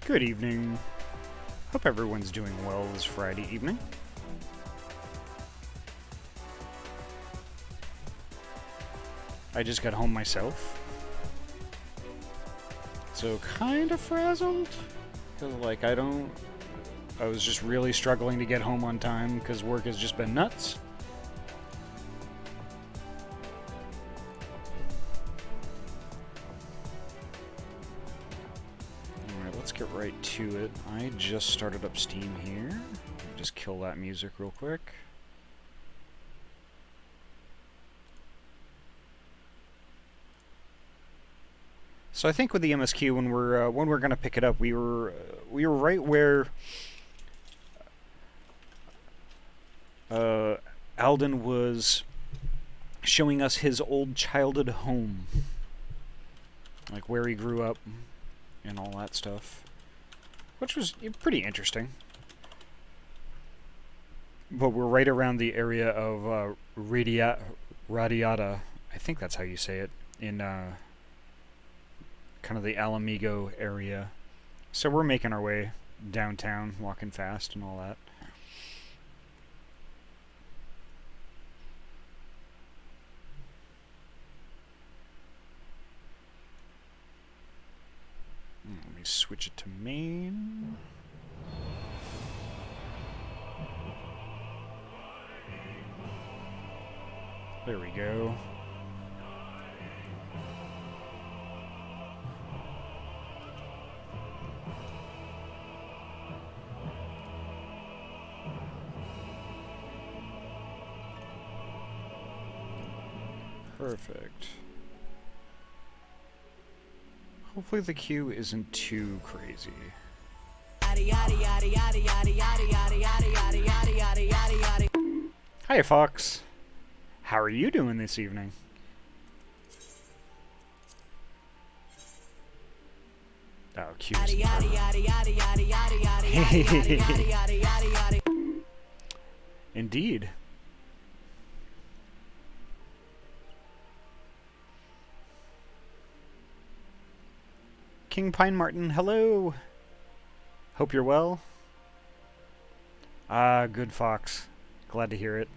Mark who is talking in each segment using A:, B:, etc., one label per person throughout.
A: Good evening. Hope everyone's doing well this Friday evening. I just got home myself. So kind of frazzled. Cause like I was just really struggling to get home on time because work has just been nuts. Alright, let's get right to it. I just started up Steam here. Let me just kill that music real quick. So I think with the MSQ, when we're gonna pick it up, we were right where Alden was showing us his old childhood home, like where he grew up and all that stuff, which was pretty interesting. But we're right around the area of Radiata, I think that's how you say it, in kind of the Alamigo area. So we're making our way downtown, walking fast and all that. Let me switch it to main. There we go. Perfect. Hopefully the queue isn't too crazy. Hi, Fox. How are you doing this evening? Oh, queue is Indeed. King Pine Martin, hello. Hope you're well. Good, Fox. Glad to hear it.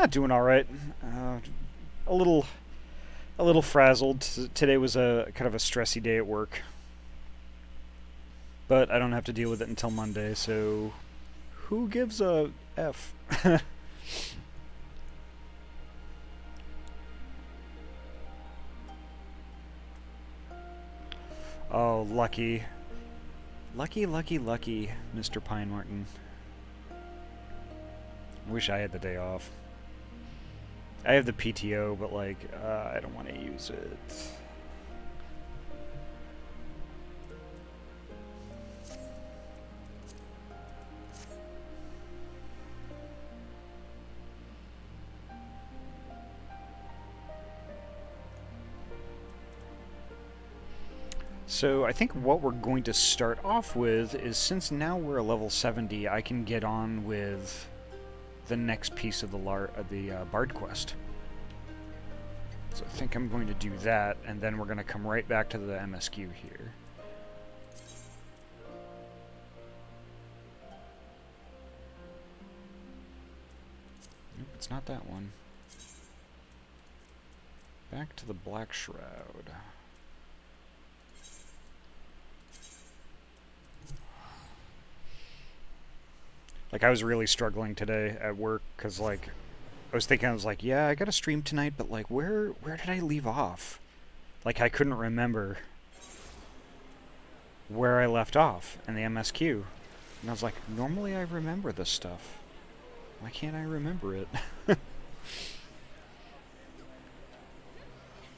A: Doing all right. A little frazzled. Today was a kind of a stressy day at work, but I don't have to deal with it until Monday. So, who gives a F? Oh, lucky. Lucky, Mr. Pine Martin. I wish I had the day off. I have the PTO, but, like, I don't want to use it. So I think what we're going to start off with is, since now we're a level 70, I can get on with the next piece of the Bard quest. So I think I'm going to do that, and then we're going to come right back to the MSQ here. Nope, it's not that one. Back to the Black Shroud. Like, I was really struggling today at work, because, like, I was like, yeah, I gotta stream tonight, but, like, where did I leave off? Like, I couldn't remember where I left off in the MSQ. And I was like, normally I remember this stuff. Why can't I remember it? I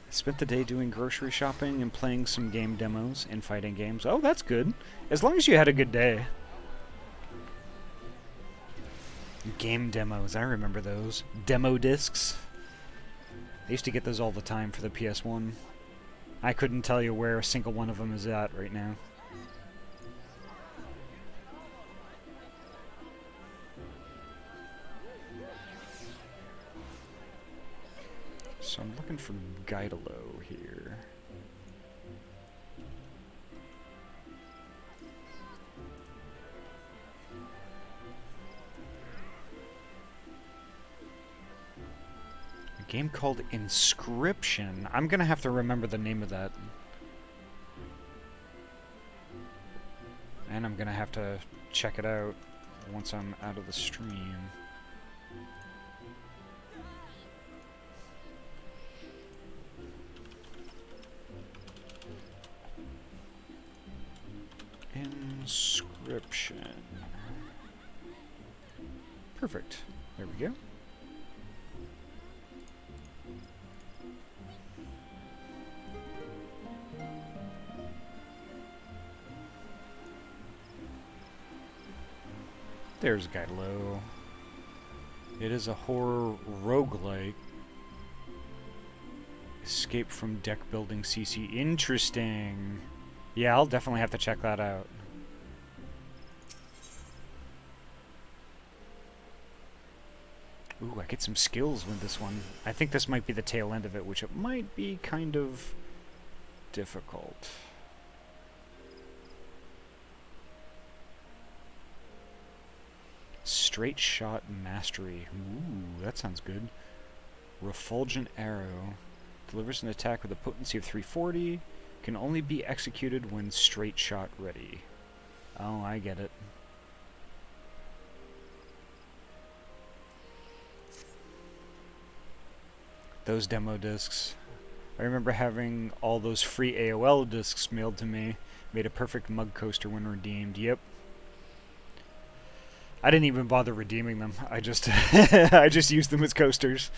A: spent the day doing grocery shopping and playing some game demos and fighting games. Oh, that's good. As long as you had a good day. Game demos, I remember those. Demo discs. I used to get those all the time for the PS1. I couldn't tell you where a single one of them is at right now. So I'm looking for Guidalo here. Game called Inscription. I'm gonna have to remember the name of that. And I'm gonna have to check it out once I'm out of the stream. Inscription. Perfect. There we go. There's Gailo. It is a horror roguelike. Escape from deck building CC. Interesting. Yeah, I'll definitely have to check that out. Ooh, I get some skills with this one. I think this might be the tail end of it, which it might be kind of difficult. Straight shot mastery. Ooh, that sounds good. Refulgent arrow. Delivers an attack with a potency of 340. Can only be executed when straight shot ready. Oh, I get it. Those demo discs. I remember having all those free AOL discs mailed to me. Made a perfect mug coaster when redeemed. Yep. I didn't even bother redeeming them. I just I just used them as coasters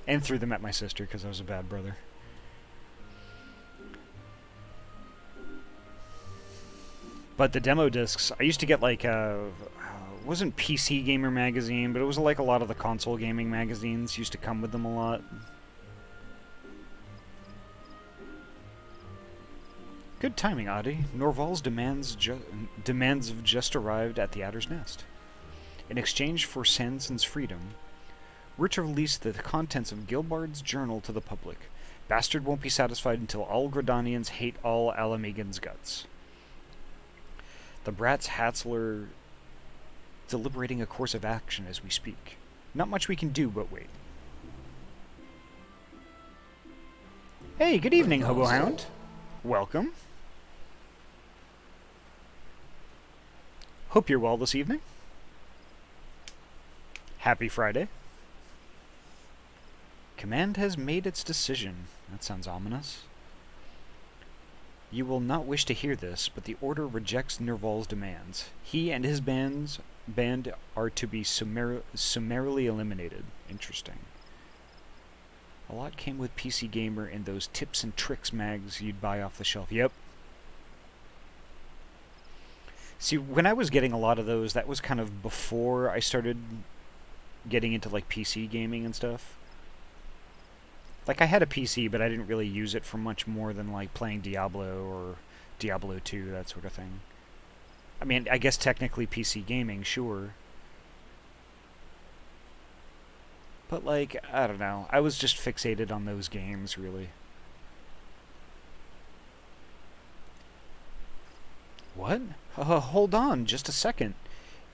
A: and threw them at my sister because I was a bad brother. But the demo discs, I used to get like it wasn't PC Gamer magazine, but it was like a lot of the console gaming magazines used to come with them a lot. Good timing, Ahty. Norval's demands have just arrived at the Adder's Nest. In exchange for Sandson's freedom, we're to release the contents of Gilbard's journal to the public. Bastard won't be satisfied until all Gradanians hate all Alamegans' guts. The Brat's Hatzler deliberating a course of action as we speak. Not much we can do but wait. Hey, good evening, Hobohound. Welcome. Hope you're well this evening. Happy Friday. Command has made its decision. That sounds ominous. You will not wish to hear this, but the Order rejects Nerval's demands. He and his band are to be summarily eliminated. Interesting. A lot came with PC Gamer in those tips and tricks mags you'd buy off the shelf. Yep. See, when I was getting a lot of those, that was kind of before I started getting into like PC gaming and stuff. Like I had a PC, but I didn't really use it for much more than like playing Diablo or Diablo 2, that sort of thing. I mean, I guess technically PC gaming, sure. But like, I don't know. I was just fixated on those games, really. What? Hold on, just a second.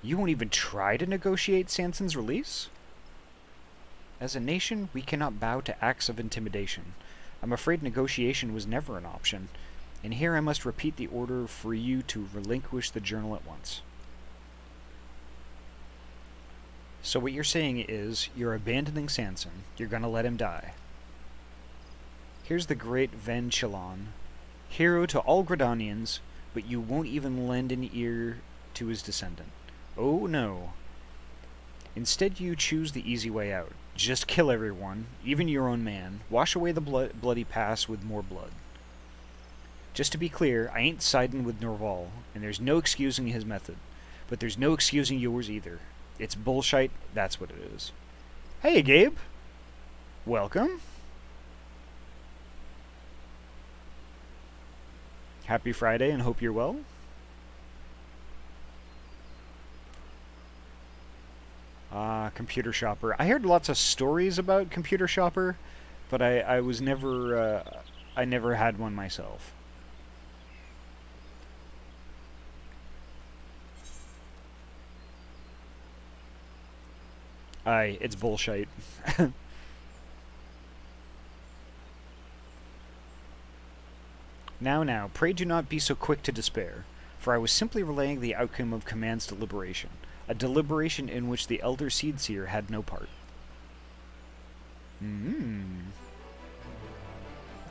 A: You won't even try to negotiate Sanson's release? As a nation, we cannot bow to acts of intimidation. I'm afraid negotiation was never an option, and here I must repeat the order for you to relinquish the journal at once. So what you're saying is, you're abandoning Sanson, you're gonna let him die. Here's the great Van Chilon, hero to all Gradanians, but you won't even lend an ear to his descendant. Oh no. Instead you choose the easy way out. Just kill everyone, even your own man. Wash away the bloody past with more blood. Just to be clear, I ain't siding with Norval, and there's no excusing his method. But there's no excusing yours either. It's bullshit, that's what it is. Hey, Gabe. Welcome. Happy Friday and hope you're well. Computer Shopper. I heard lots of stories about Computer Shopper, but I was never, I never had one myself. It's bullshit. Now, pray do not be so quick to despair, for I was simply relaying the outcome of Command's deliberation, a deliberation in which the Elder Seedseer had no part.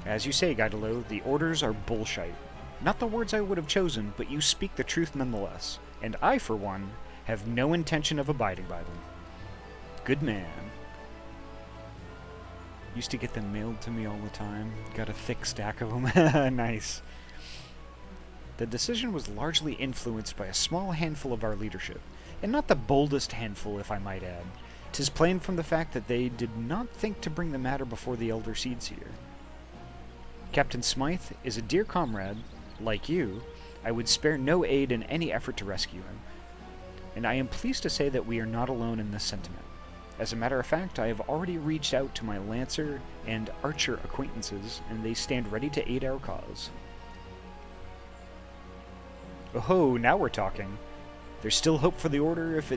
A: As you say, Gaidalo, the orders are bullshite. Not the words I would have chosen, but you speak the truth nonetheless, and I, for one, have no intention of abiding by them. Good man. Used to get them mailed to me all the time. Got a thick stack of them. Nice. The decision was largely influenced by a small handful of our leadership, and not the boldest handful, if I might add. 'Tis plain from the fact that they did not think to bring the matter before the Elder Seedseer. Captain Smythe is a dear comrade. Like you, I would spare no aid in any effort to rescue him. And I am pleased to say that we are not alone in this sentiment. As a matter of fact, I have already reached out to my Lancer and Archer acquaintances, and they stand ready to aid our cause. Oh, now we're talking. There's still hope for the Order if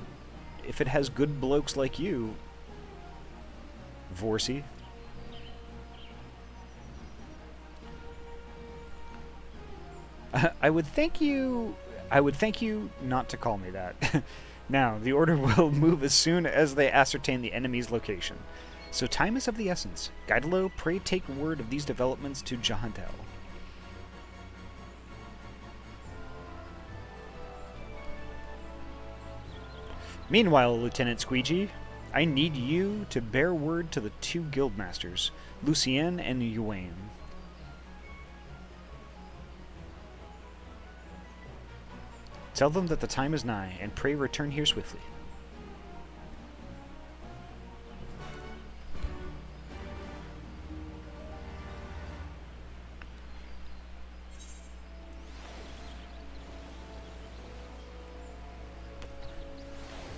A: it has good blokes like you. Vorsi. I would thank you not to call me that. Now, the Order will move as soon as they ascertain the enemy's location. So time is of the essence. Gaidalo, pray take word of these developments to Jahantel. Meanwhile, Lieutenant Squeegee, I need you to bear word to the two guildmasters, Lucien and Yuane. Tell them that the time is nigh, and pray return here swiftly.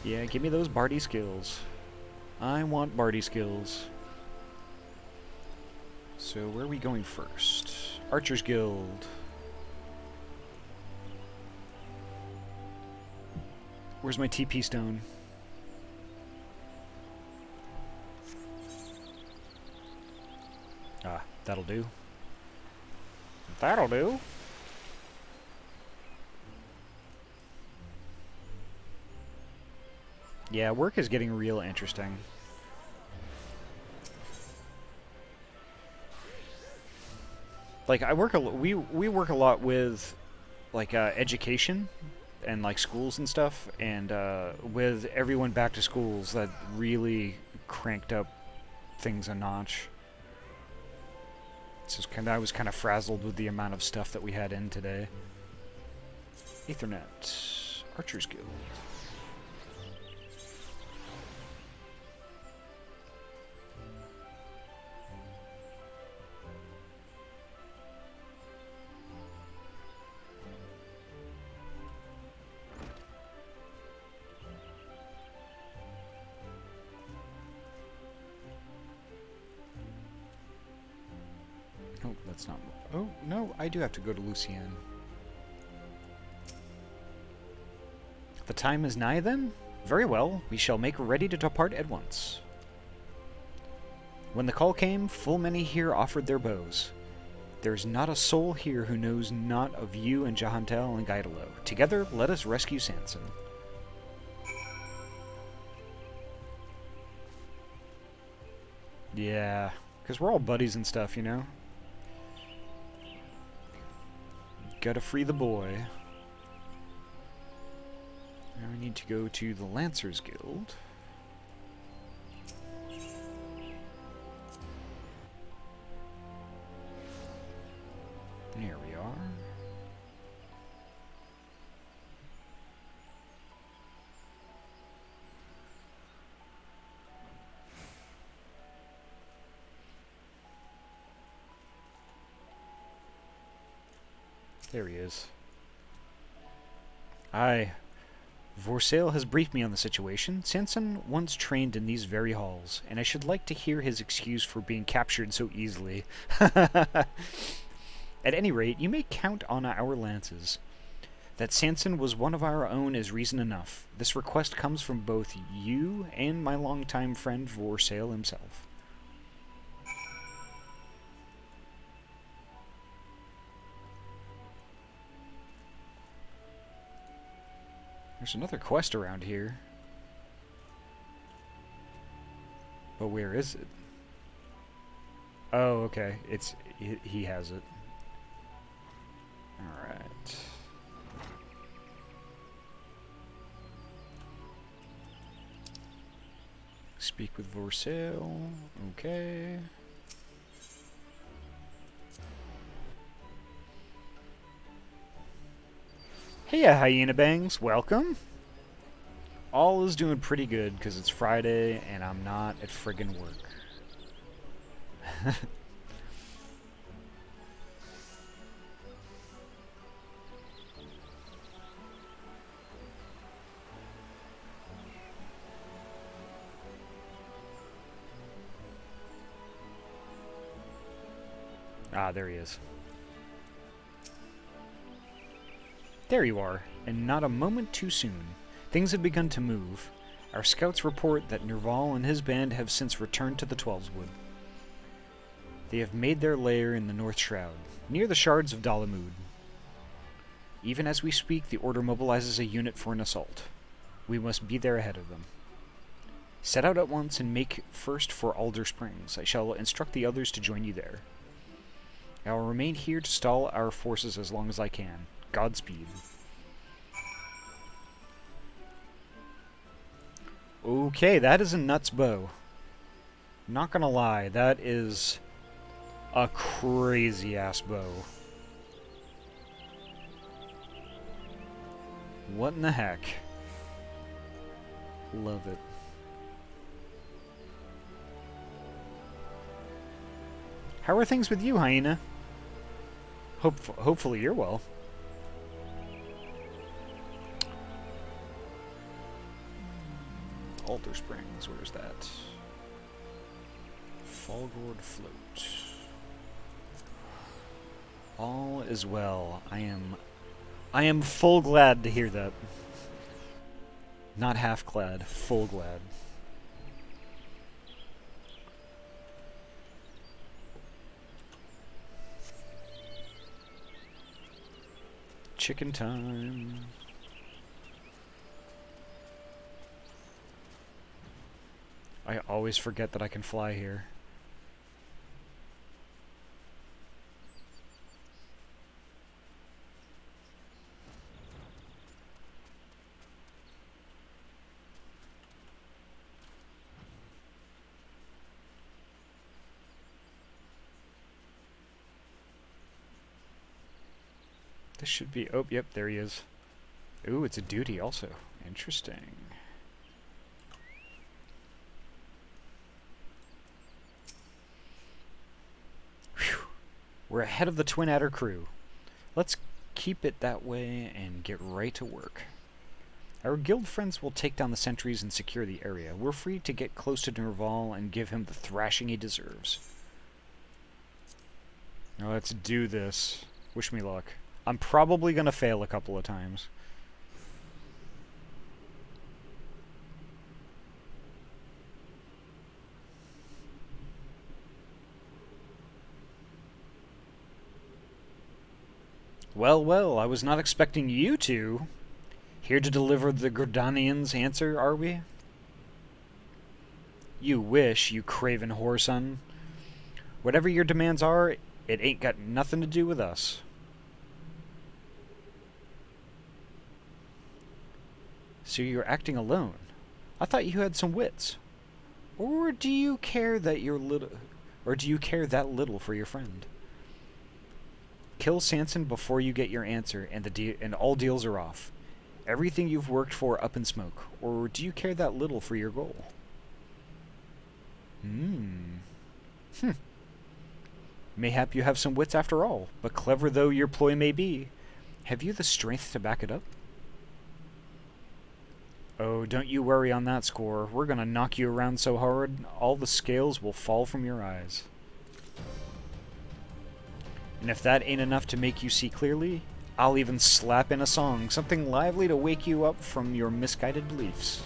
A: Yeah, give me those Bardy skills. I want Bardy skills. So where are we going first? Archer's Guild. Where's my TP stone? Ah, that'll do. That'll do. Yeah, work is getting real interesting. Like, we work a lot with, like, education and, like, schools and stuff, and with everyone back to schools, that really cranked up things a notch. So I was kind of frazzled with the amount of stuff that we had in today. Ethernet. Archer's Guild. Oh, that's not... Oh, no, I do have to go to Lucien. The time is nigh, then? Very well, we shall make ready to depart at once. When the call came, full many here offered their bows. There is not a soul here who knows not of you and Jahantel and Gaidalo. Together, let us rescue Sanson. Yeah, because we're all buddies and stuff, you know? Gotta free the boy. Now we need to go to the Lancers Guild. There we are. There he is. Aye. Vorsail has briefed me on the situation. Sanson once trained in these very halls, and I should like to hear his excuse for being captured so easily. At any rate, you may count on our lances. That Sanson was one of our own is reason enough. This request comes from both you and my longtime friend Vorsail himself. There's another quest around here. But where is it? Oh, okay. He has it. Alright. Speak with Vorsail. Okay. Hey, Hyena Bangs. Welcome. All is doing pretty good because it's Friday and I'm not at friggin' work. Ah, there he is. There you are, and not a moment too soon. Things have begun to move. Our scouts report that Nerval and his band have since returned to the Twelveswood. They have made their lair in the North Shroud, near the shards of Dalamud. Even as we speak, the Order mobilizes a unit for an assault. We must be there ahead of them. Set out at once and make first for Alder Springs. I shall instruct the others to join you there. I will remain here to stall our forces as long as I can. Godspeed. Okay, that is a nuts bow. Not gonna lie, that is a crazy-ass bow. What in the heck? Love it. How are things with you, Hyena? Hopefully you're well. Alder Springs, where's that? Fallgord Float. All is well. I am full glad to hear that. Not half glad, full glad. Chicken time. I always forget that I can fly here. This should be... Oh, yep, there he is. Ooh, it's a duty also. Interesting. Whew. We're ahead of the Twin Adder crew. Let's keep it that way and get right to work. Our guild friends will take down the sentries and secure the area. We're free to get close to Nerval and give him the thrashing he deserves. Now let's do this. Wish me luck. I'm probably going to fail a couple of times. Well, well, I was not expecting you to. Here to deliver the Gordanians' answer, are we? You wish, you craven whoreson. Whatever your demands are, it ain't got nothing to do with us. So you're acting alone. I thought you had some wits. Or do you care that that little for your friend? Kill Sanson before you get your answer, and all deals are off. Everything you've worked for up in smoke. Or do you care that little for your goal? Mayhap you have some wits after all, but clever though your ploy may be, have you the strength to back it up? Oh, don't you worry on that score. We're gonna knock you around so hard, all the scales will fall from your eyes. And if that ain't enough to make you see clearly, I'll even slap in a song, something lively to wake you up from your misguided beliefs.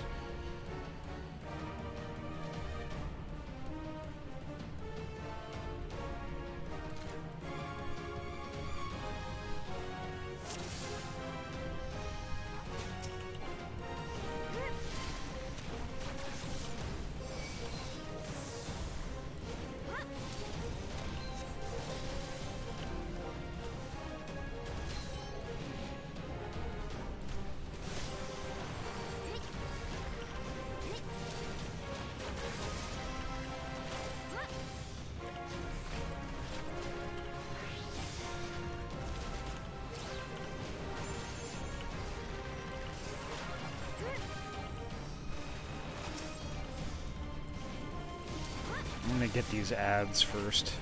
A: gonna get these ads first.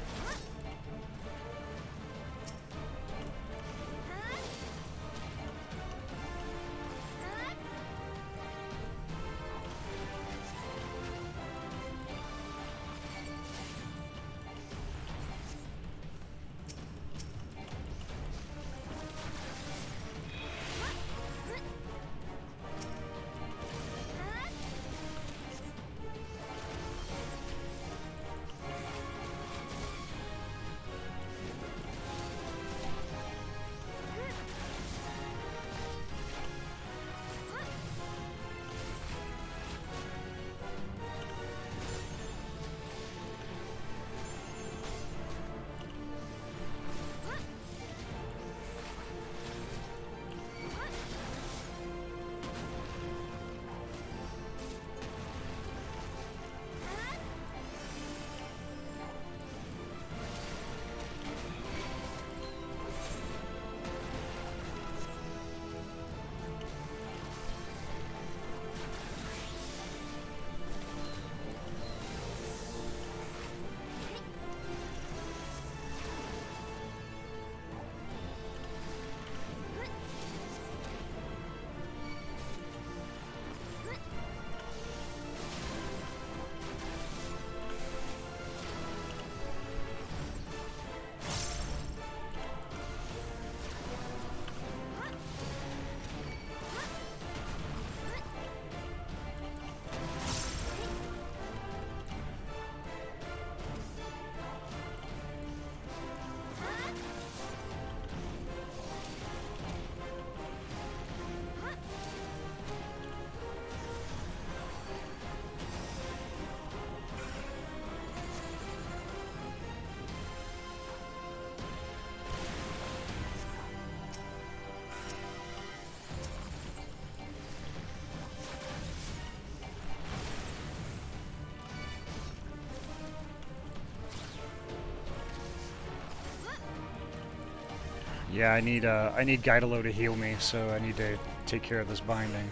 A: Yeah, I need Gaidalo to heal me, so I need to take care of this binding.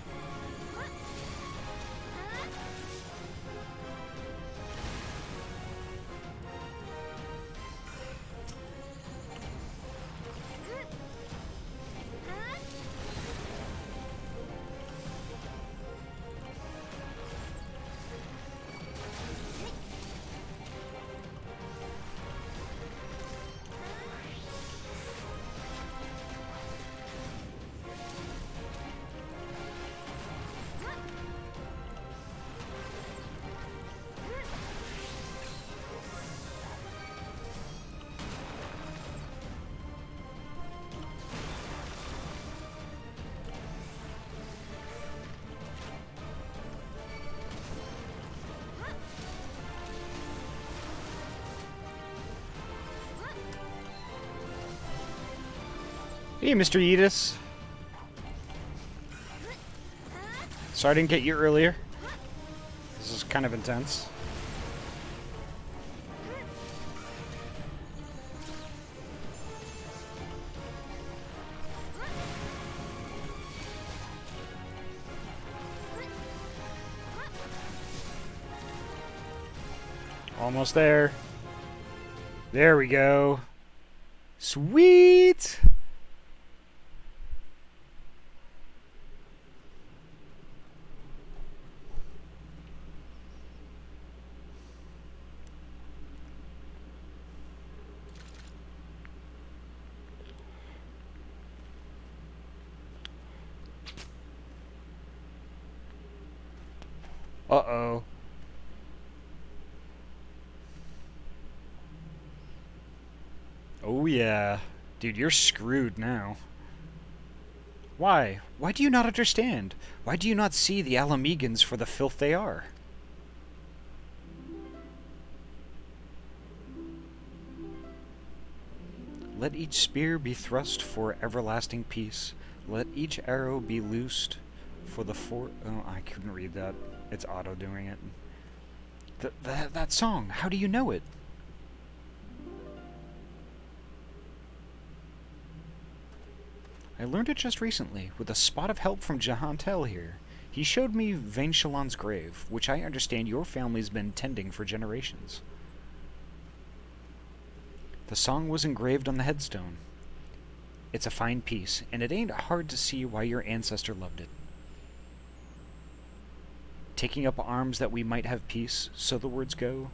A: Hey, Mr. Yeetus. Sorry I didn't get you earlier. This is kind of intense. Almost there. There we go. Sweet! Uh-oh. Oh yeah. Dude, you're screwed now. Why? Why do you not understand? Why do you not see the Alamegans for the filth they are? Let each spear be thrust for everlasting peace. Let each arrow be loosed for the Oh, I couldn't read that. It's auto doing it. That song, how do you know it? I learned it just recently, with a spot of help from Jahantel here. He showed me Vain Shalon's grave, which I understand your family's been tending for generations. The song was engraved on the headstone. It's a fine piece, and it ain't hard to see why your ancestor loved it. Taking up arms that we might have peace, so the words go.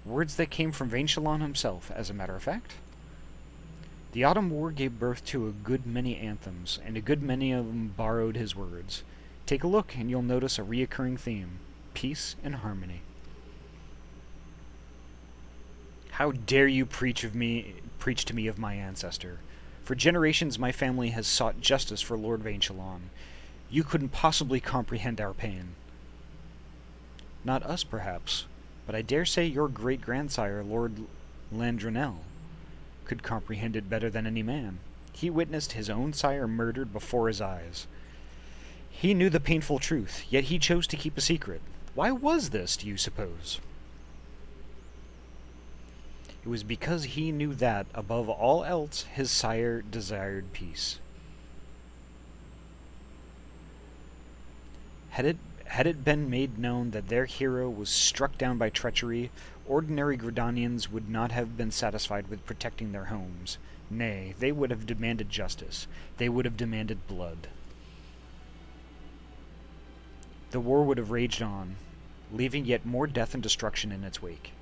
A: Words that came from Vainchalon himself, as a matter of fact. The Autumn War gave birth to a good many anthems, and a good many of them borrowed his words. Take a look, and you'll notice a reoccurring theme: peace and harmony. How dare you preach to me of my ancestor? For generations my family has sought justice for Lord Vainchalon. You couldn't possibly comprehend our pain. Not us, perhaps, but I dare say your great-grandsire, Lord Landronel, could comprehend it better than any man. He witnessed his own sire murdered before his eyes. He knew the painful truth, yet he chose to keep a secret. Why was this, do you suppose? It was because he knew that, above all else, his sire desired peace. Had it been made known that their hero was struck down by treachery, ordinary Gridanians would not have been satisfied with protecting their homes. Nay, they would have demanded justice. They would have demanded blood. The war would have raged on, leaving yet more death and destruction in its wake.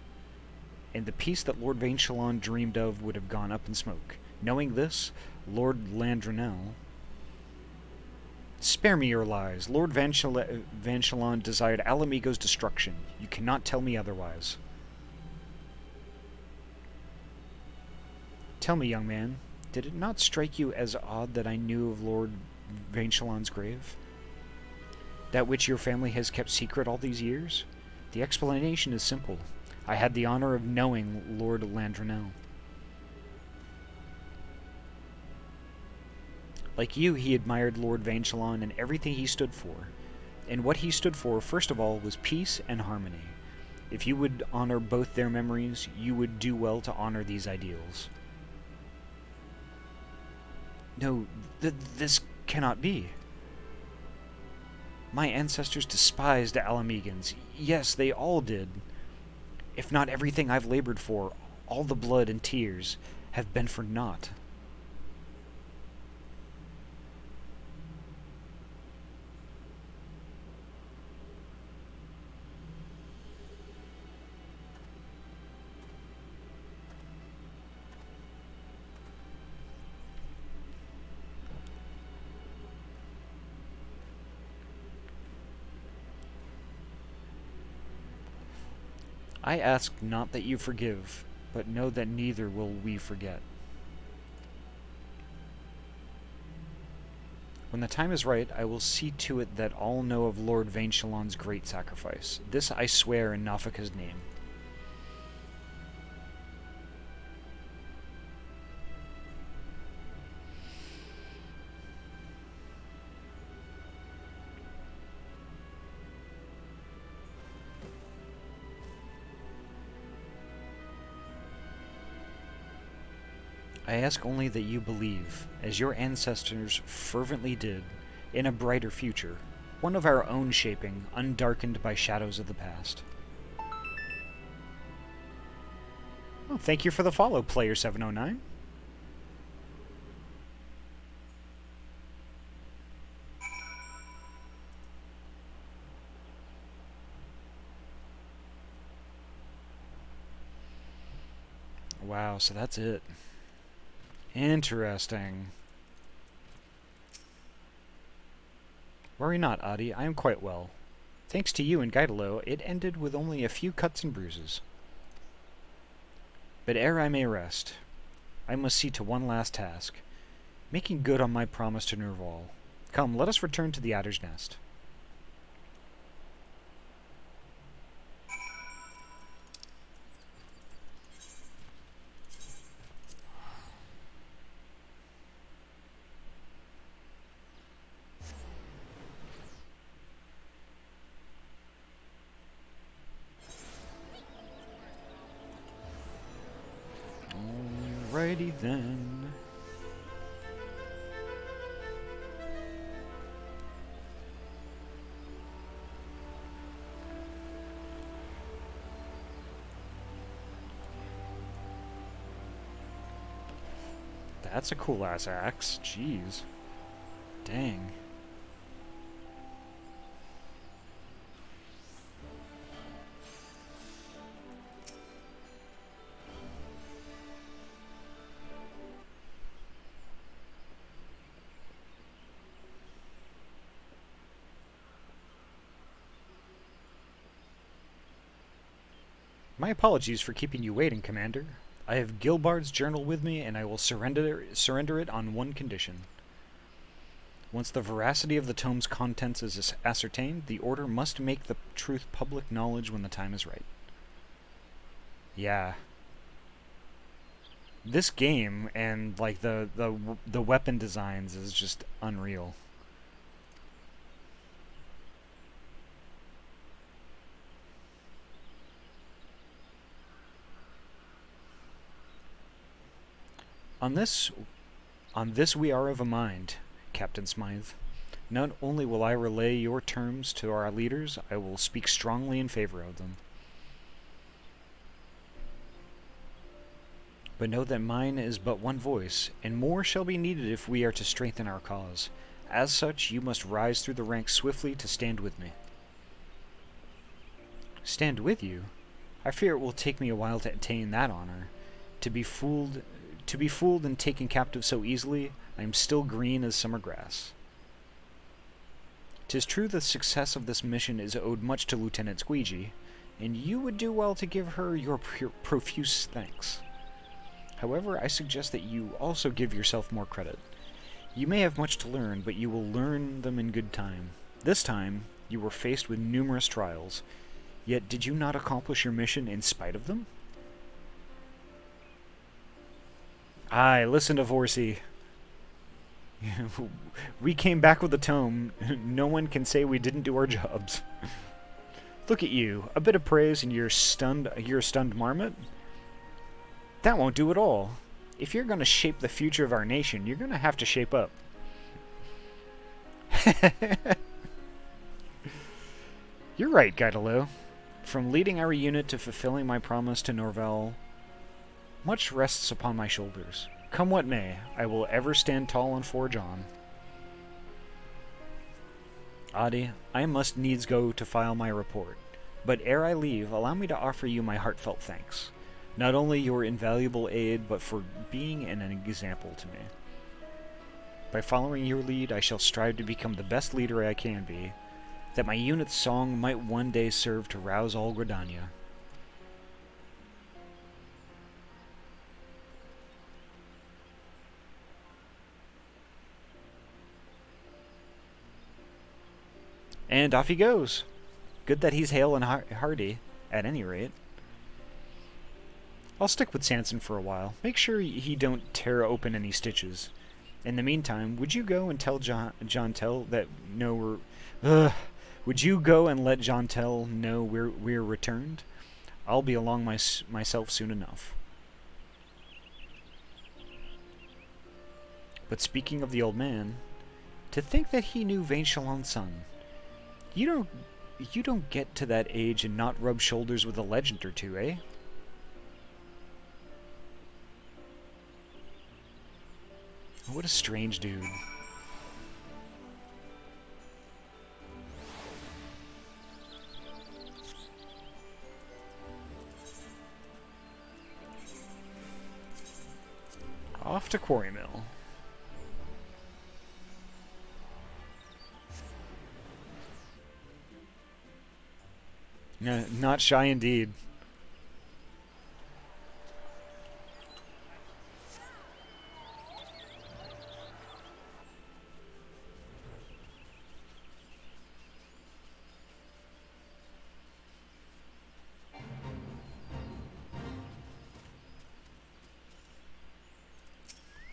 A: And the peace that Lord Vainchalon dreamed of would have gone up in smoke. Knowing this, Lord Landronel... Spare me your lies. Lord Vainchalon desired Alamigo's destruction. You cannot tell me otherwise. Tell me, young man, did it not strike you as odd that I knew of Lord Vainchalon's grave? That which your family has kept secret all these years? The explanation is simple. I had the honor of knowing Lord Landronel. Like you, he admired Lord Vainchalon and everything he stood for. And what he stood for, first of all, was peace and harmony. If you would honor both their memories, you would do well to honor these ideals. No, this cannot be. My ancestors despised Alamegans. Yes, they all did. If not everything I've labored for, all the blood and tears, have been for naught. I ask not that you forgive, but know that neither will we forget. When the time is right, I will see to it that all know of Lord Vainchalon's great sacrifice. This I swear in Nafika's name. I ask only that you believe, as your ancestors fervently did, in a brighter future, one of our own shaping, undarkened by shadows of the past. Well, thank you for the follow, Player 709. Wow, so that's it. Interesting. Worry not, Ahty. I am quite well. Thanks to you and Gaidalo, it ended with only a few cuts and bruises. But ere I may rest, I must see to one last task, making good on my promise to Nerval. Come, let us return to the Adder's Nest. Alrighty then. That's a cool-ass axe. Jeez. Dang. My apologies for keeping you waiting, Commander. I have Gilbard's journal with me, and I will surrender it on one condition. Once the veracity of the tome's contents is ascertained, the Order must make the truth public knowledge when the time is right. Yeah. This game and like the weapon designs is just unreal. On this we are of a mind, Captain Smythe. Not only will I relay your terms to our leaders, I will speak strongly in favor of them. But know that mine is but one voice, and more shall be needed if we are to strengthen our cause. As such, you must rise through the ranks swiftly to stand with me. Stand with you? I fear it will take me a while to attain that honor. To be fooled and taken captive so easily, I am still green as summer grass. 'Tis true the success of this mission is owed much to Lieutenant Squeegee, and you would do well to give her your profuse thanks. However, I suggest that you also give yourself more credit. You may have much to learn, but you will learn them in good time. This time, you were faced with numerous trials, yet did you not accomplish your mission in spite of them? Aye, listen to Vorsi. We came back with the tome. No one can say we didn't do our jobs. Look at you. A bit of praise and you're a stunned marmot? That won't do at all. If you're going to shape the future of our nation, you're going to have to shape up. You're right, Gaidalo. From leading our unit to fulfilling my promise to Norval, much rests upon my shoulders. Come what may, I will ever stand tall and forge on. Ahty, I must needs go to file my report, but ere I leave, allow me to offer you my heartfelt thanks. Not only your invaluable aid, but for being an example to me. By following your lead, I shall strive to become the best leader I can be, that my unit's song might one day serve to rouse all Gridania. And off he goes. Good that he's hale and hearty, at any rate. I'll stick with Sanson for a while. Make sure he don't tear open any stitches. In the meantime, would you go and tell Jontel that would you go and let Jontel know we're returned? I'll be along myself soon enough. But speaking of the old man, to think that he knew Vain Shalon's son. You don't get to that age and not rub shoulders with a legend or two, eh? What a strange dude. Off to Quarry Mill. Not shy indeed.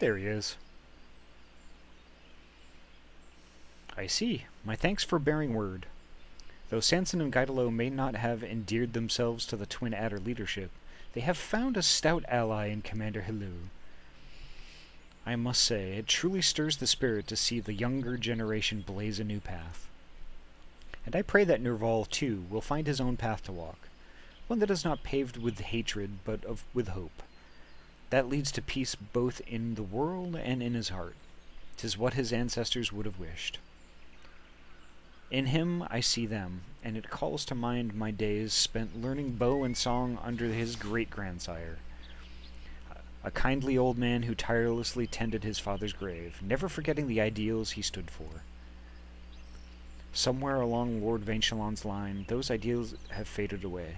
A: There he is. I see. My thanks for bearing word. Though Sanson and Gaidalo may not have endeared themselves to the Twin Adder leadership, they have found a stout ally in Commander Helou. I must say, it truly stirs the spirit to see the younger generation blaze a new path. And I pray that Nerval, too, will find his own path to walk, one that is not paved with hatred, but with hope. That leads to peace both in the world and in his heart. 'Tis what his ancestors would have wished. In him I see them, and it calls to mind my days spent learning bow and song under his great-grandsire. A kindly old man who tirelessly tended his father's grave, never forgetting the ideals he stood for. Somewhere along Lord Vainchalon's line, those ideals have faded away.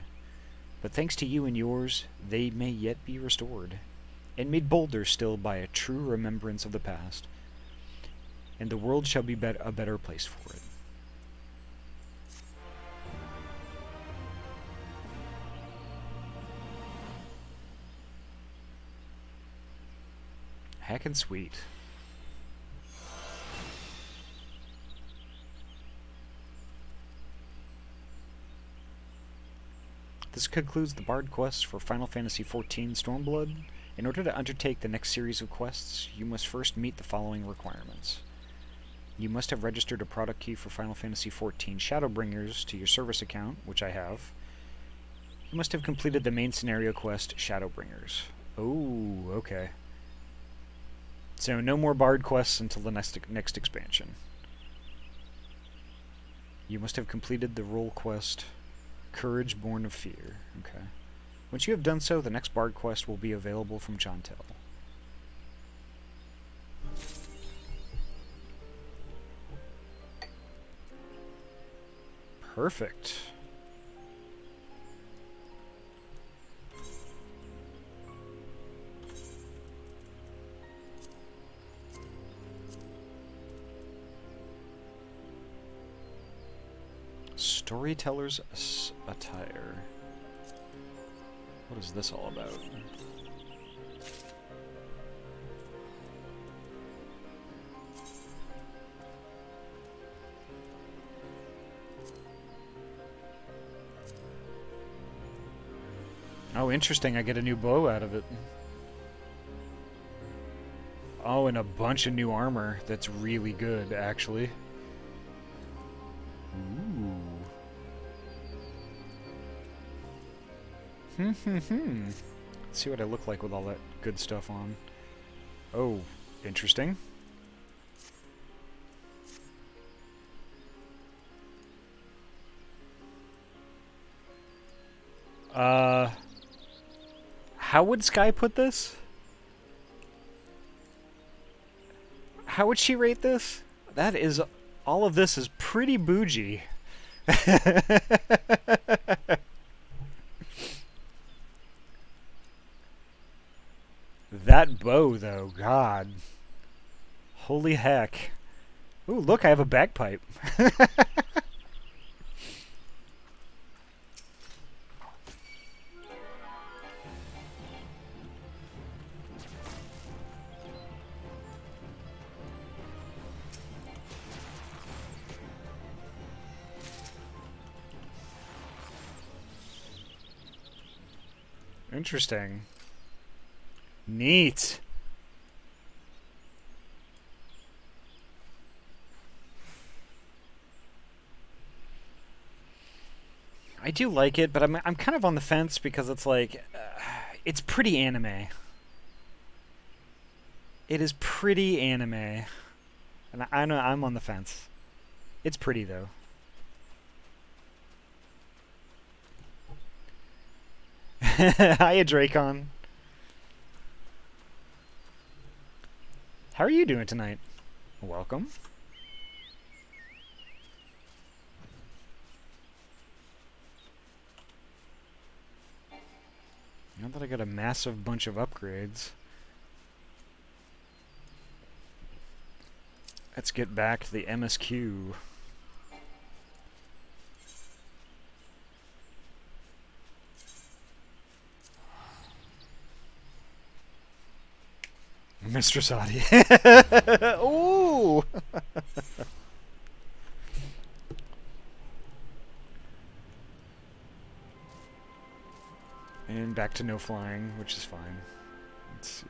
A: But thanks to you and yours, they may yet be restored, and made bolder still by a true remembrance of the past. And the world shall be a better place for it. Heckin' sweet. This concludes the Bard quests for Final Fantasy XIV Stormblood. In order to undertake the next series of quests, you must first meet the following requirements. You must have registered a product key for Final Fantasy XIV Shadowbringers to your service account, which I have. You must have completed the main scenario quest, Shadowbringers. Oh, okay. So no more Bard quests until the next expansion. You must have completed the role quest, Courage Born of Fear. Okay. Once you have done so, the next Bard quest will be available from Jontel. Perfect. Storyteller's attire. What is this all about? Oh, interesting. I get a new bow out of it. Oh, and a bunch of new armor. That's really good, actually. Ooh. Let's see what I look like with all that good stuff on. Oh, interesting. How would Sky put this? How would she rate this? That is... all of this is pretty bougie. That bow, though, God. Holy heck. Ooh, look, I have a bagpipe. Interesting. Neat. I do like it, but I'm kind of on the fence because it's like it's pretty anime. It is pretty anime, and I'm on the fence. It's pretty though. Hiya, Dracon. How are you doing tonight? Welcome. Now that I got a massive bunch of upgrades, let's get back the MSQ. Mistress Ahty. Ooh! And back to no flying, which is fine. Let's see.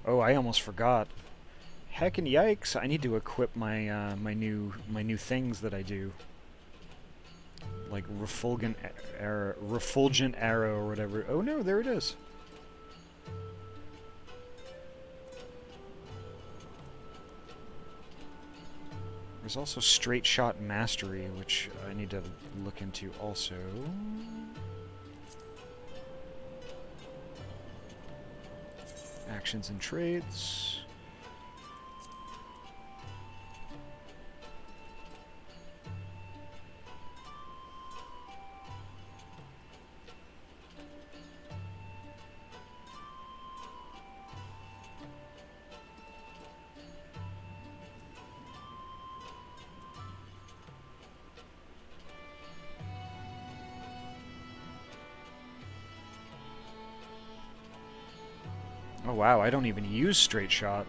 A: Oh, I almost forgot. Heck and yikes! I need to equip my my new things that I do, like refulgent arrow or whatever. Oh no, there it is. There's also straight shot mastery, which I need to look into also. Actions and traits. Oh wow, I don't even use straight shot.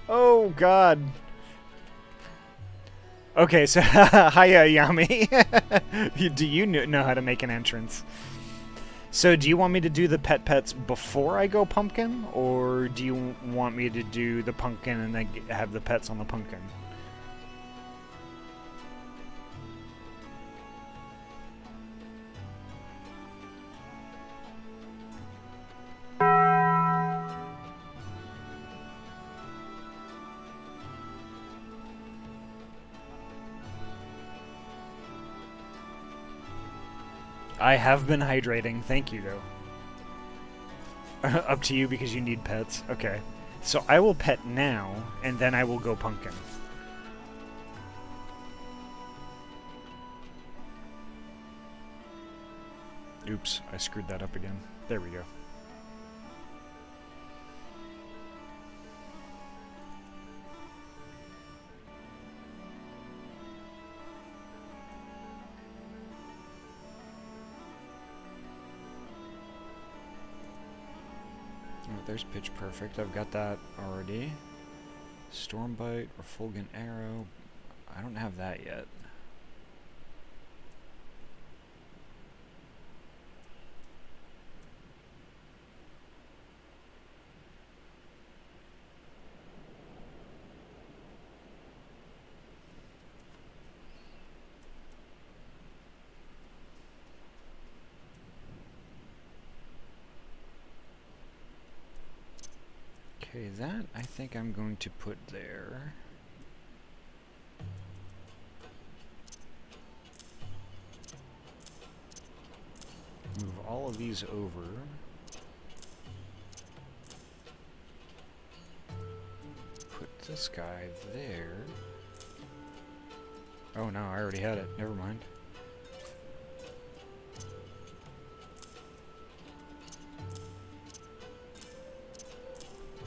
A: Oh god. Okay, so hiya Yami. Do you know how to make an entrance? So do you want me to do the pets before I go pumpkin, or do you want me to do the pumpkin and then have the pets on the pumpkin? I have been hydrating, thank you though. Up to you because you need pets. Okay. So I will pet now, and then I will go pumpkin. Oops, I screwed that up again. There we go. Oh, there's Pitch Perfect. I've got that already. Stormbite, Refulgent Arrow. I don't have that yet. Okay, that I think I'm going to put there. Move all of these over. Put this guy there. Oh no, I already had it. Never mind.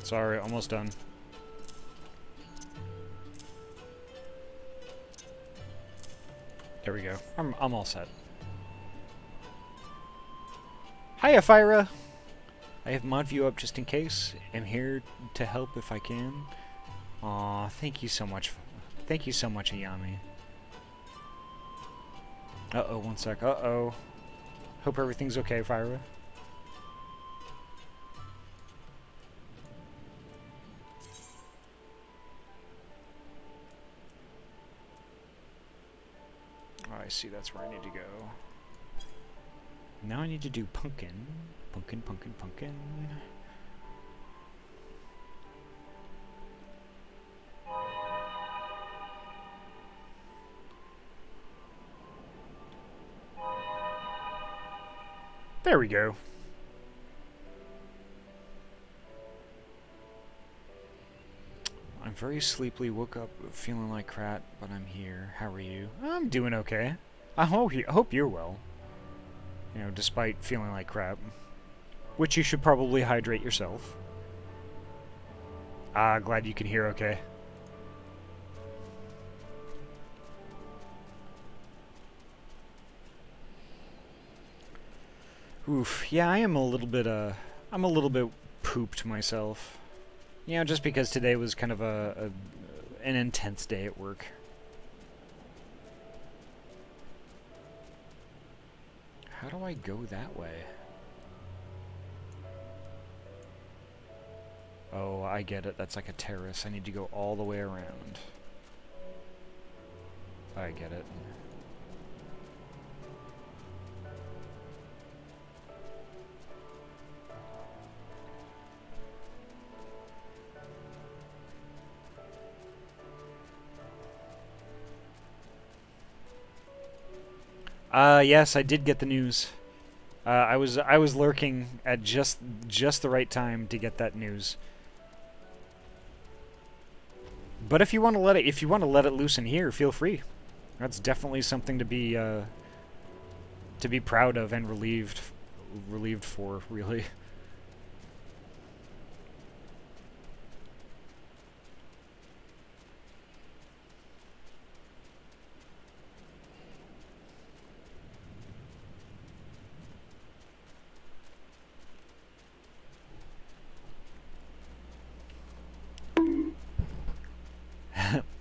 A: Sorry, almost done. There we go. I'm all set. Hiya, Fyra! I have mod view up just in case. I'm here to help if I can. Aw, thank you so much. Thank you so much, Ayami. Uh-oh, one sec. Uh-oh. Hope everything's okay, Fyra. I see, that's where I need to go. Now I need to do pumpkin. Pumpkin, pumpkin, pumpkin. There we go. I'm very sleepy, woke up feeling like crap, but I'm here. How are you? I'm doing okay. I hope you're well. You know, despite feeling like crap. Which you should probably hydrate yourself. Glad you can hear okay. Oof, yeah, I'm a little bit pooped myself. You know, just because today was kind of an intense day at work. How do I go that way? Oh, I get it. That's like a terrace. I need to go all the way around. I get it. Yes, I did get the news. I was lurking at just the right time to get that news. But if you want to let it loose in here, feel free. That's definitely something to be proud of and relieved for, really.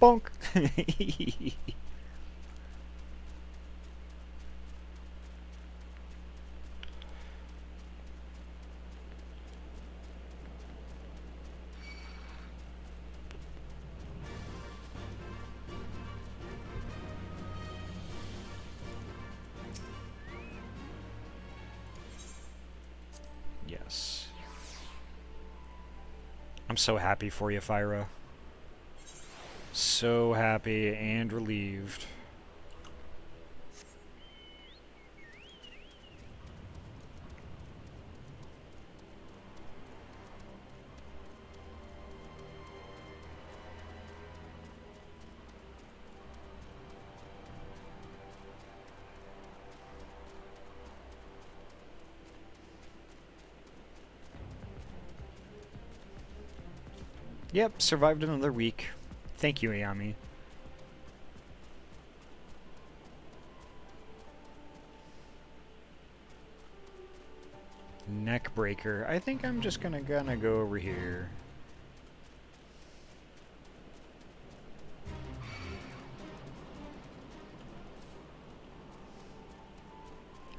A: Bonk. Yes. I'm so happy for you, Fyra. So happy and relieved. Yep, survived another week. Thank you, Ayami. Neck breaker. I think I'm just gonna go over here.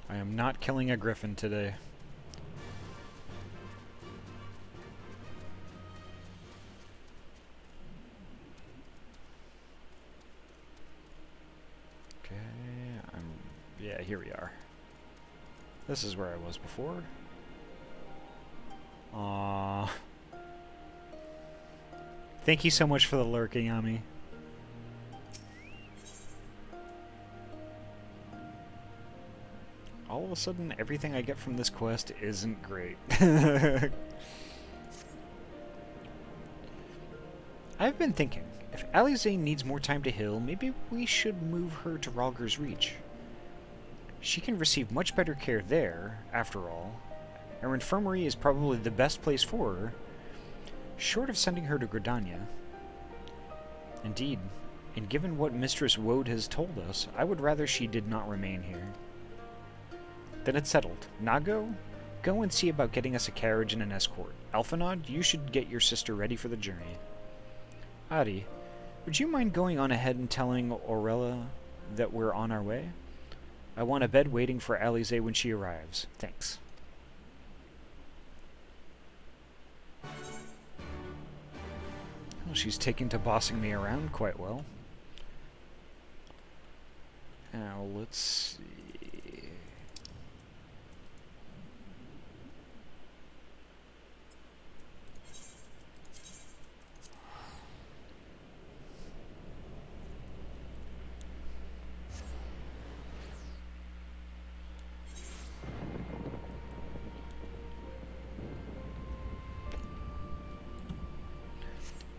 A: I am not killing a griffin today. Yeah, here we are. This is where I was before. Aww. Thank you so much for the lurking, Ami. All of a sudden, everything I get from this quest isn't great. I've been thinking, if Alize needs more time to heal, maybe we should move her to Ralger's Reach. She can receive much better care there, after all. Our infirmary is probably the best place for her, short of sending her to Gridania. Indeed, and given what Mistress Woad has told us, I would rather she did not remain here. Then it's settled. Nago, go and see about getting us a carriage and an escort. Alphanod, you should get your sister ready for the journey. Ahty, would you mind going on ahead and telling Aurella that we're on our way? I want a bed waiting for Alize when she arrives. Thanks. Well, she's taking to bossing me around quite well. Now, let's see.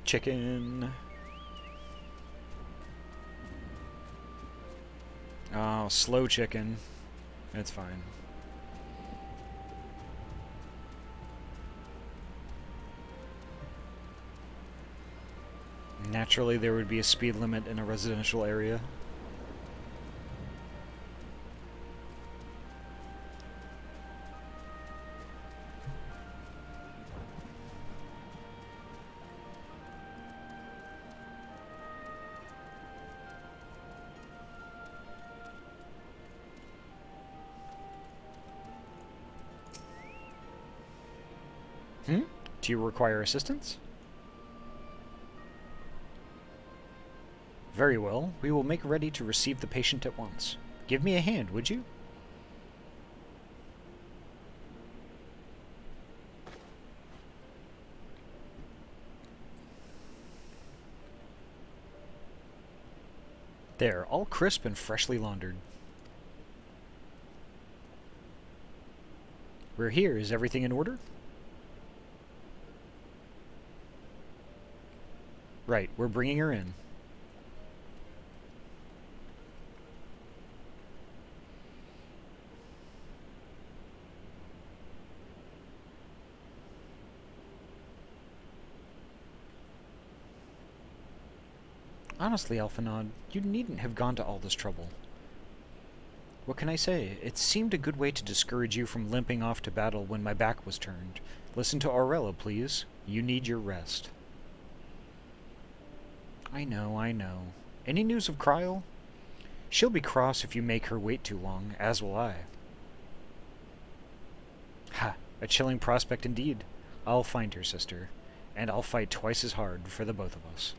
A: Chicken. Oh, slow chicken. That's fine. Naturally, there would be a speed limit in a residential area. Hmm? Do you require assistance? Very well. We will make ready to receive the patient at once. Give me a hand, would you? There, all crisp and freshly laundered. We're here. Is everything in order? Right, we're bringing her in. Honestly, Alphanod, you needn't have gone to all this trouble. What can I say? It seemed a good way to discourage you from limping off to battle when my back was turned. Listen to Aurella, please. You need your rest. I know, I know. Any news of Kryl? She'll be cross if you make her wait too long, as will I. Ha! A chilling prospect indeed. I'll find her, sister, and I'll fight twice as hard for the both of us.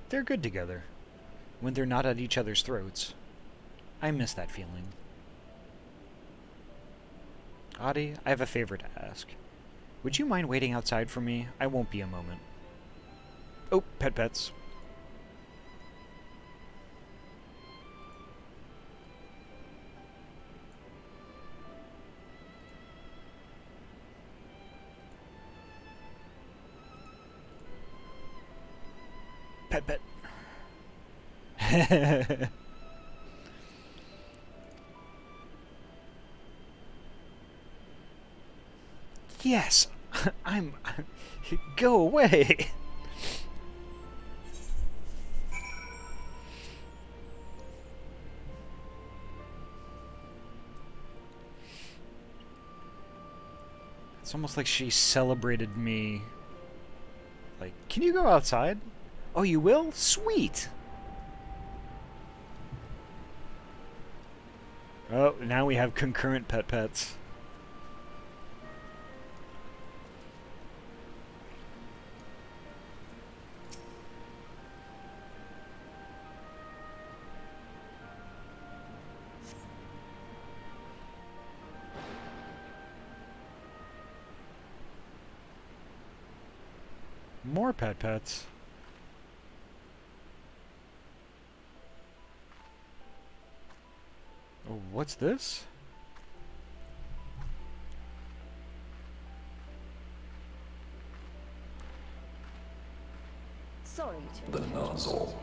A: They're good together, when they're not at each other's throats. I miss that feeling. Ahty, I have a favor to ask. Would you mind waiting outside for me? I won't be a moment. Oh, pets. Pet. Yes, I'm... Go away! It's almost like she celebrated me. Like, can you go outside? Oh, you will? Sweet! Oh, now we have concurrent pets. More pets. Oh, what's this?
B: Sorry to
C: The nozzle.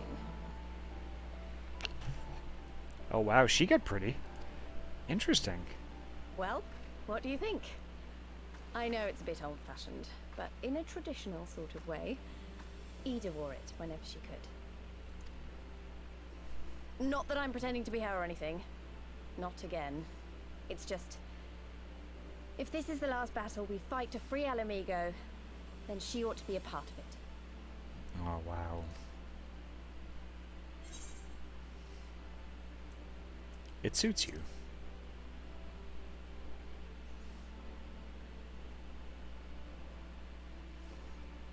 A: Oh wow, she got pretty. Interesting.
B: Well, what do you think? I know it's a bit old-fashioned, but in a traditional sort of way, Ida wore it whenever she could. Not that I'm pretending to be her or anything. Not again. It's just... if this is the last battle we fight to free Alamigo, then she ought to be a part of it.
A: Oh wow. It suits you.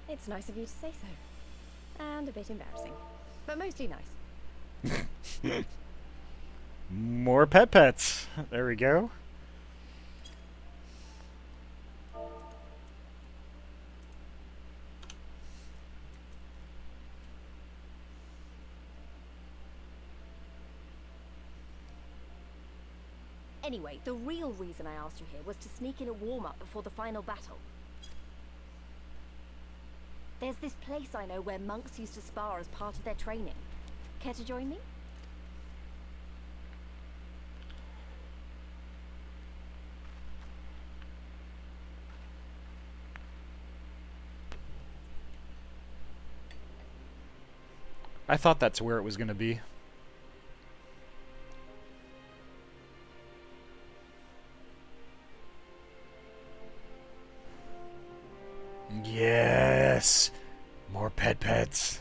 B: It's nice of you to say so. And a bit embarrassing. But mostly nice.
A: More pets. There we go.
B: Anyway, the real reason I asked you here was to sneak in a warm-up before the final battle. There's this place I know where monks used to spar as part of their training. Care to join me?
A: I thought that's where it was going to be. Yes! More pets.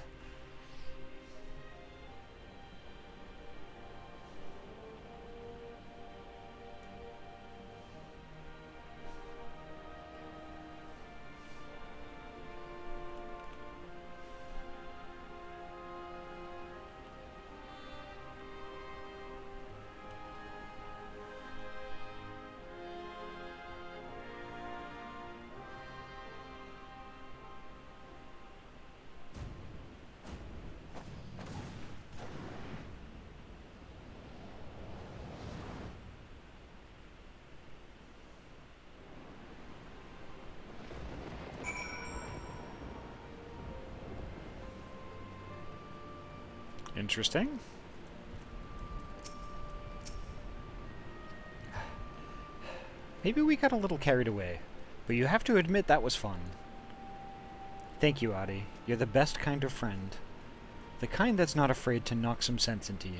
A: Interesting. Maybe we got a little carried away, but you have to admit that was fun. Thank you, Ahty. You're the best kind of friend. The kind that's not afraid to knock some sense into you.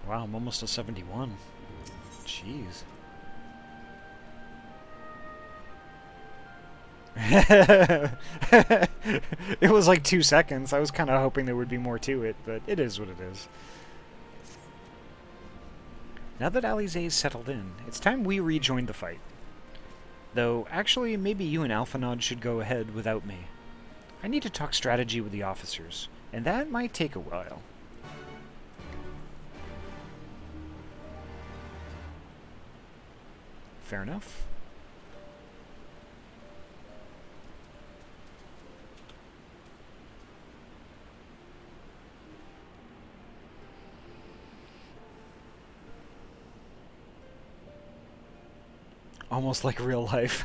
A: Wow, I'm almost a 71. Jeez. It was like 2 seconds. I was kind of hoping there would be more to it, but it is what it is. Now that Alizé's settled in, it's time we rejoined the fight. Though, actually, maybe you and Alphinaud should go ahead without me. I need to talk strategy with the officers, and that might take a while. Fair enough. Almost like real life.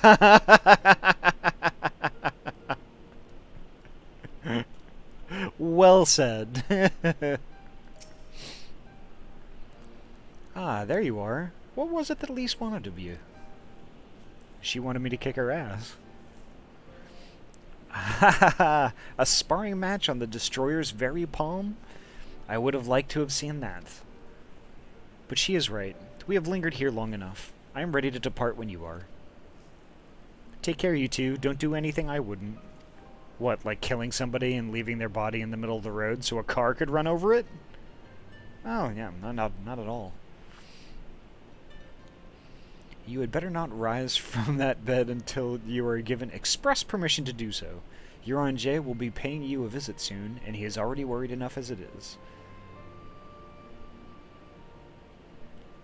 A: Well said. Ah, there you are. What was it that Elise wanted of you? She wanted me to kick her ass. A sparring match on the Destroyer's very palm? I would have liked to have seen that. But she is right. We have lingered here long enough. I am ready to depart when you are. Take care, you two. Don't do anything I wouldn't. What, like killing somebody and leaving their body in the middle of the road so a car could run over it? Oh, yeah, not at all. You had better not rise from that bed until you are given express permission to do so. J will be paying you a visit soon, and he is already worried enough as it is.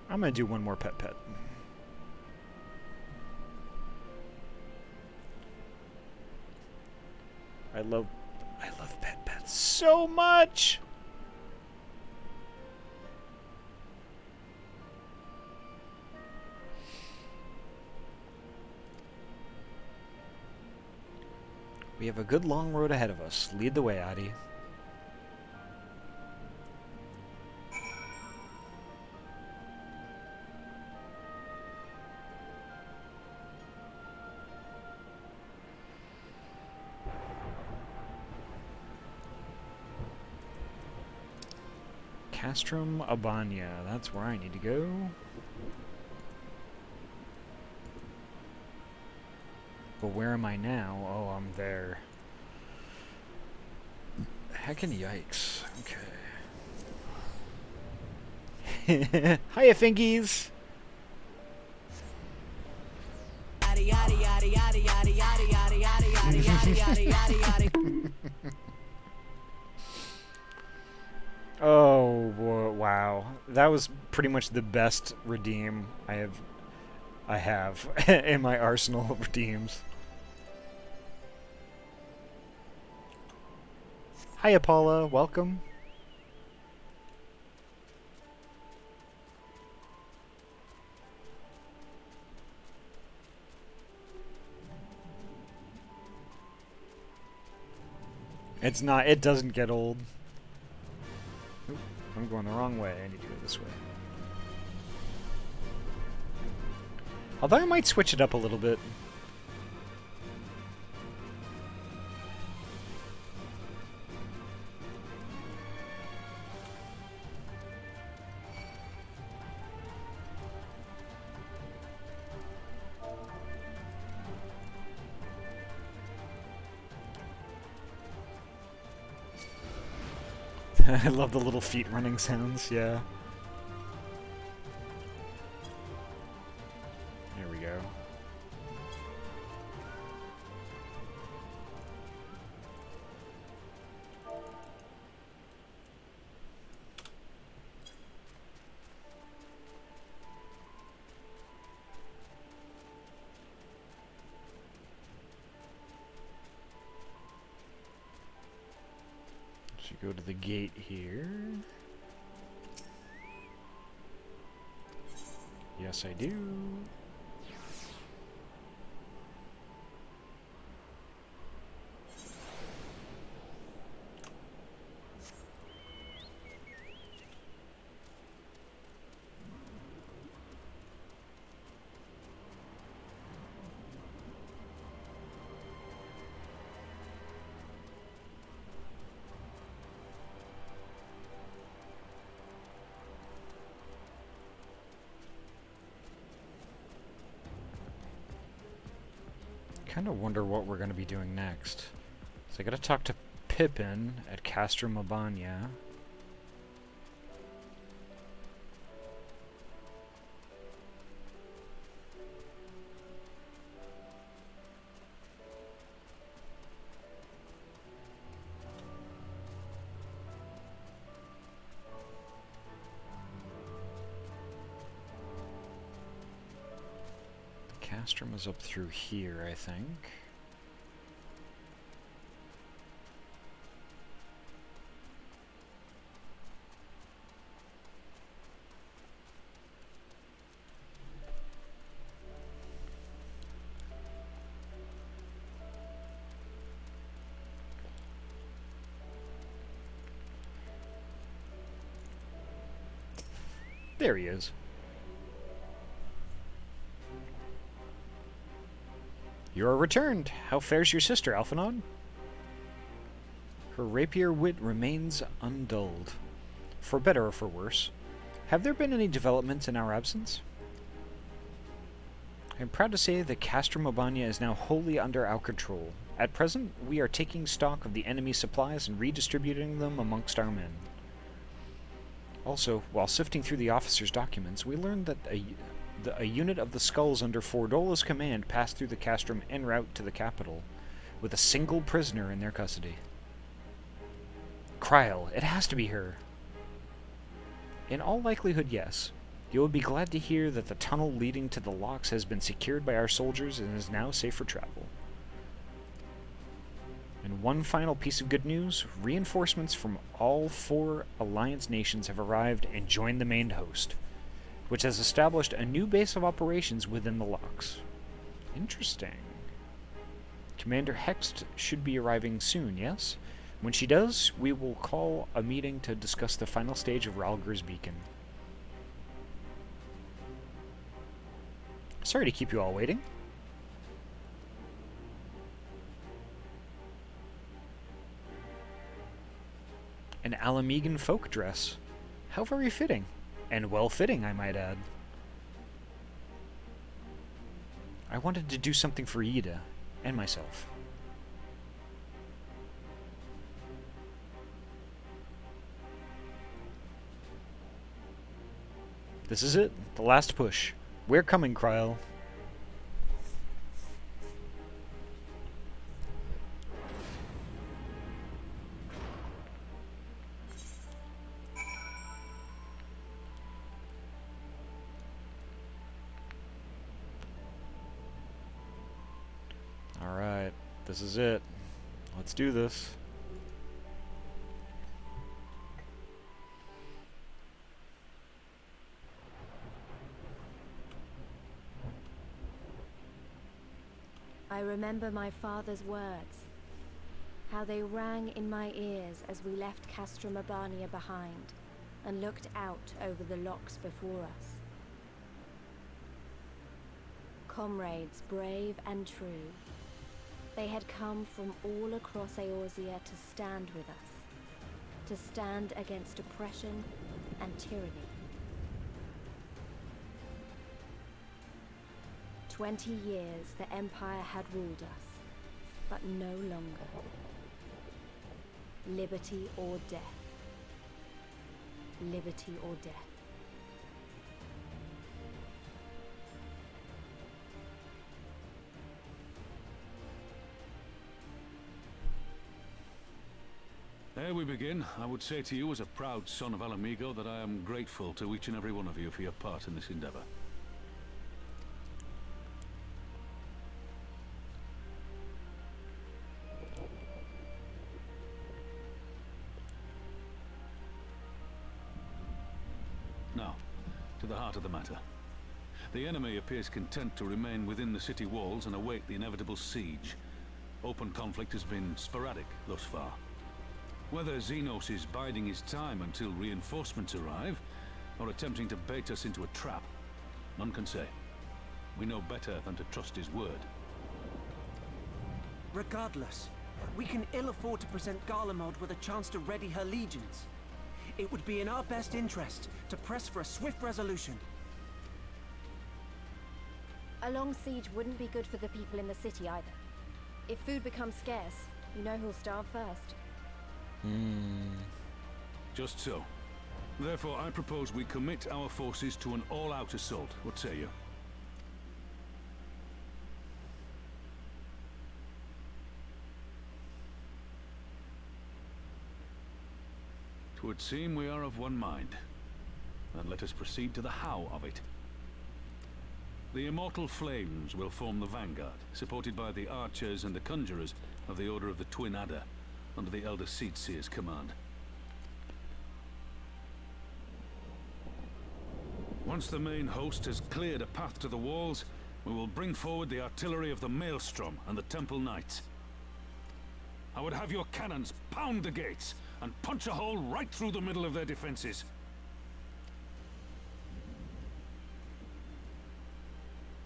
A: I'm gonna do one more pet. I love pets so much! We have a good long road ahead of us. Lead the way, Ahty. Castrum Abania. That's where I need to go. But where am I now? Oh, I'm there. Heckin' yikes. Okay. Hiya, Fingies! Oh, wow. That was pretty much the best redeem I have in my arsenal of redeems. Hiya, Paula. Welcome. It's not. It doesn't get old. Oop, I'm going the wrong way. I need to go this way. Although I might switch it up a little bit. I love the little feet running sounds, yeah. Here we go. Should go to the gate here. Yep. Yes, I do. Kind of wonder what we're going to be doing next. So I got to talk to Pippin at Castrum Abania. Castrum is up through here, I think. There he is. You are returned. How fares your sister, Alphinaud? Her rapier wit remains undulled. For better or for worse. Have there been any developments in our absence? I am proud to say that Castrum Abania is now wholly under our control. At present, we are taking stock of the enemy's supplies and redistributing them amongst our men. Also, while sifting through the officer's documents, we learned that a unit of the Skulls under Fordola's command passed through the Castrum en route to the capital, with a single prisoner in their custody. Kryl, it has to be her. In all likelihood, yes. You will be glad to hear that the tunnel leading to the locks has been secured by our soldiers and is now safe for travel. And one final piece of good news, reinforcements from all 4 Alliance nations have arrived and joined the main host, which has established a new base of operations within the locks. Interesting. Commander Hext should be arriving soon, yes? When she does, we will call a meeting to discuss the final stage of Ralger's Beacon. Sorry to keep you all waiting. An Alamegan folk dress. How very fitting. And well-fitting, I might add. I wanted to do something for Ida, and myself. This is it, the last push. We're coming, Kryl. Alright, this is it. Let's do this.
B: I remember my father's words, how they rang in my ears as we left Castrum Abania behind and looked out over the locks before us. Comrades brave and true, they had come from all across Eorzea to stand with us, to stand against oppression and tyranny. 20 years the Empire had ruled us, but no longer. Liberty or death. Liberty or death.
C: Ere we begin, I would say to you as a proud son of Alamigo that I am grateful to each and every one of you for your part in this endeavor. Now, to the heart of the matter. The enemy appears content to remain within the city walls and await the inevitable siege. Open conflict has been sporadic thus far. Whether Xenos is biding his time until reinforcements arrive, or attempting to bait us into a trap, none can say. We know better than to trust his word.
D: Regardless, we can ill afford to present Garlemald with a chance to ready her legions. It would be in our best interest to press for a swift resolution.
B: A long siege wouldn't be good for the people in the city either. If food becomes scarce, you know who'll starve first.
C: Just so. Therefore, I propose we commit our forces to an all-out assault. What say you? Twould seem we are of one mind. Then let us proceed to the how of it. The immortal flames will form the vanguard, supported by the archers and the conjurers of the Order of the Twin Adder, under the Elder Seedseer's command. Once the main host has cleared a path to the walls, we will bring forward the artillery of the Maelstrom and the Temple Knights. I would have your cannons pound the gates and punch a hole right through the middle of their defenses.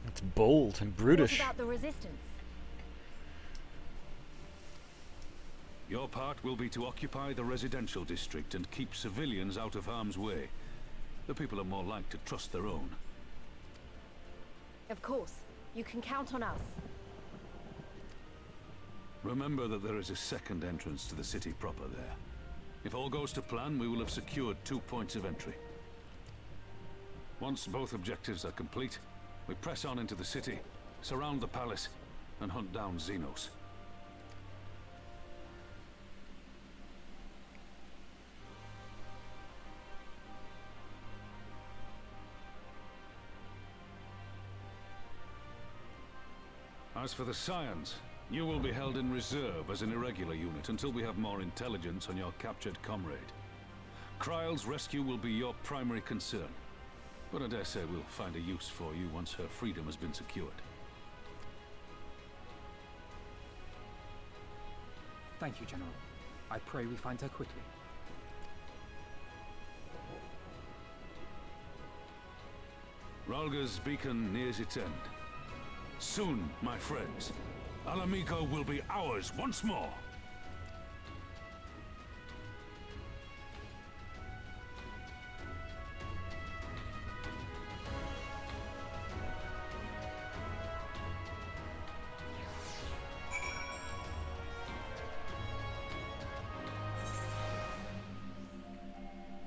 A: It's bold and brutish.
B: What about the resistance?
C: Your part will be to occupy the residential district and keep civilians out of harm's way. The people are more like to trust their own.
B: Of course. You can count on us.
C: Remember that there is a second entrance to the city proper there. If all goes to plan, we will have secured 2 points of entry. Once both objectives are complete, we press on into the city, surround the palace, and hunt down Xenos. As for the Scions, you will be held in reserve as an irregular unit until we have more intelligence on your captured comrade. Kryle's rescue will be your primary concern, but I dare say we'll find a use for you once her freedom has been secured.
E: Thank you, General. I pray we find her quickly.
C: Ralga's beacon nears its end. Soon, my friends, Alamigo will be ours once more.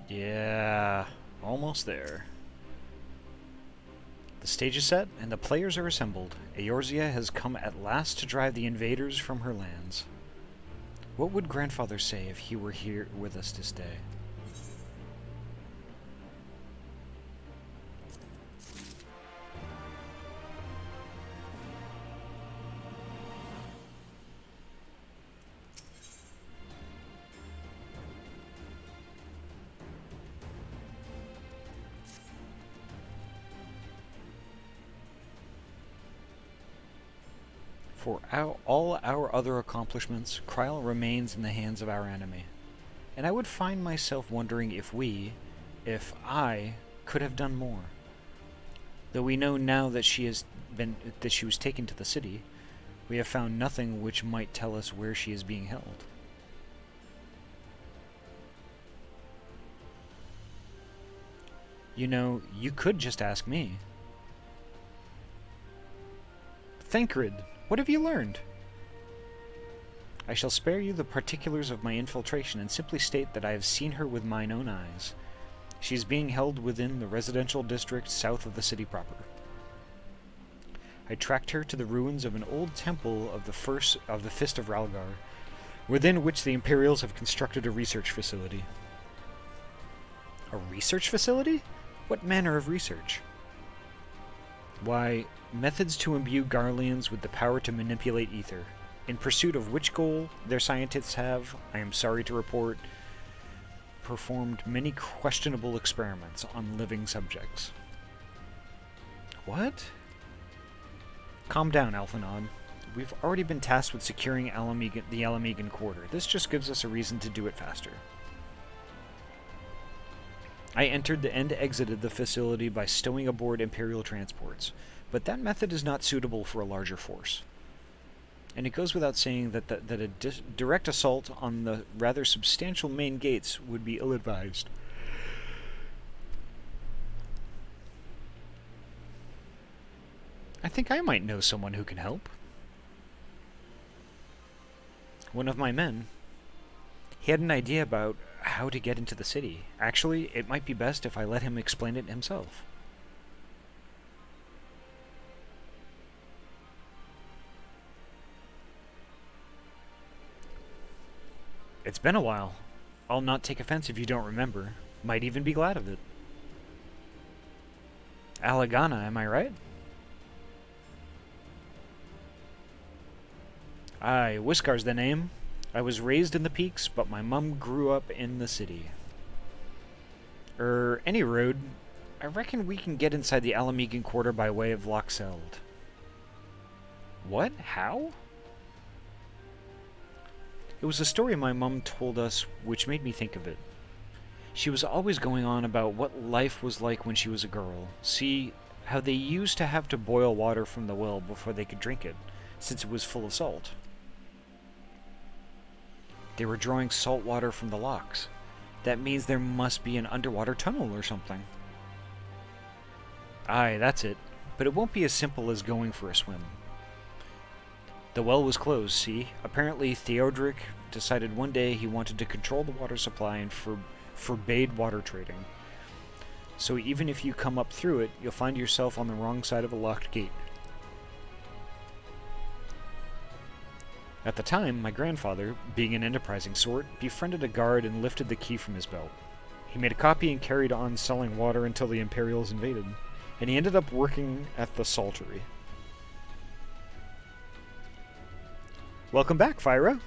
A: Yeah, almost there. The stage is set, and the players are assembled. Eorzea has come at last to drive the invaders from her lands. What would Grandfather say if he were here with us this day? For all our other accomplishments, Kryle remains in the hands of our enemy. And I would find myself wondering if I, could have done more. Though we know now that she was taken to the city, we have found nothing which might tell us where she is being held. You know, you could just ask me. Thancred, what have you learned? I shall spare you the particulars of my infiltration and simply state that I have seen her with mine own eyes. She is being held within the residential district south of the city proper. I tracked her to the ruins of an old temple of the Fist of Ralgar, within which the Imperials have constructed a research facility. A research facility? What manner of research? Why, methods to imbue Garleans with the power to manipulate ether, in pursuit of which goal their scientists have, I am sorry to report, performed many questionable experiments on living subjects. What? Calm down, Alphanod. We've already been tasked with securing the Alamegan Quarter. This just gives us a reason to do it faster. I entered and exited the facility by stowing aboard Imperial transports, but that method is not suitable for a larger force. And it goes without saying that a direct assault on the rather substantial main gates would be ill-advised. I think I might know someone who can help. One of my men. He had an idea about how to get into the city. Actually, it might be best if I let him explain it himself. It's been a while. I'll not take offense if you don't remember. Might even be glad of it. Alagana, am I right? Aye, Whiskar's the name. I was raised in the peaks, but my mum grew up in the city. Any road, I reckon we can get inside the Alamegan Quarter by way of Loxeld. What? How? It was a story my mum told us which made me think of it. She was always going on about what life was like when she was a girl. See, how they used to have to boil water from the well before they could drink it, since it was full of salt. They were drawing salt water from the locks. That means there must be an underwater tunnel or something. Aye, that's it. But it won't be as simple as going for a swim. The well was closed, see? Apparently Theodoric decided one day he wanted to control the water supply and forbade water trading. So even if you come up through it, you'll find yourself on the wrong side of a locked gate. At the time, my grandfather, being an enterprising sort, befriended a guard and lifted the key from his belt. He made a copy and carried on selling water until the Imperials invaded, and he ended up working at the saltery. Welcome back, Fyra.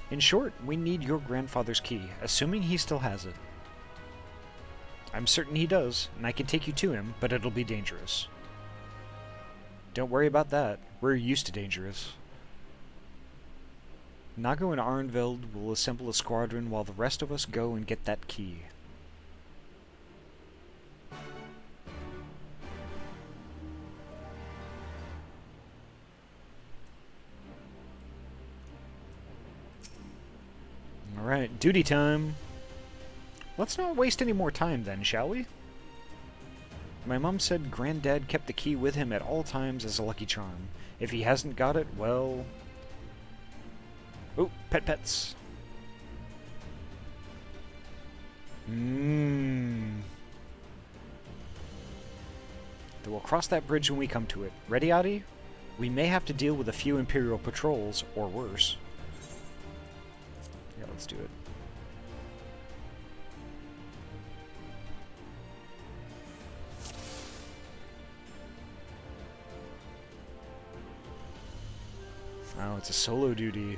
A: In short, we need your grandfather's key, assuming he still has it. I'm certain he does, and I can take you to him, but it'll be dangerous. Don't worry about that. We're used to dangerous. Nago and Arnveld will assemble a squadron while the rest of us go and get that key. Alright, duty time. Let's not waste any more time then, shall we? My mum said Granddad kept the key with him at all times as a lucky charm. If he hasn't got it, well... Oh, pets. We'll cross that bridge when we come to it. Ready, Ahty? We may have to deal with a few Imperial patrols, or worse. Yeah, let's do it. Oh, it's a solo duty.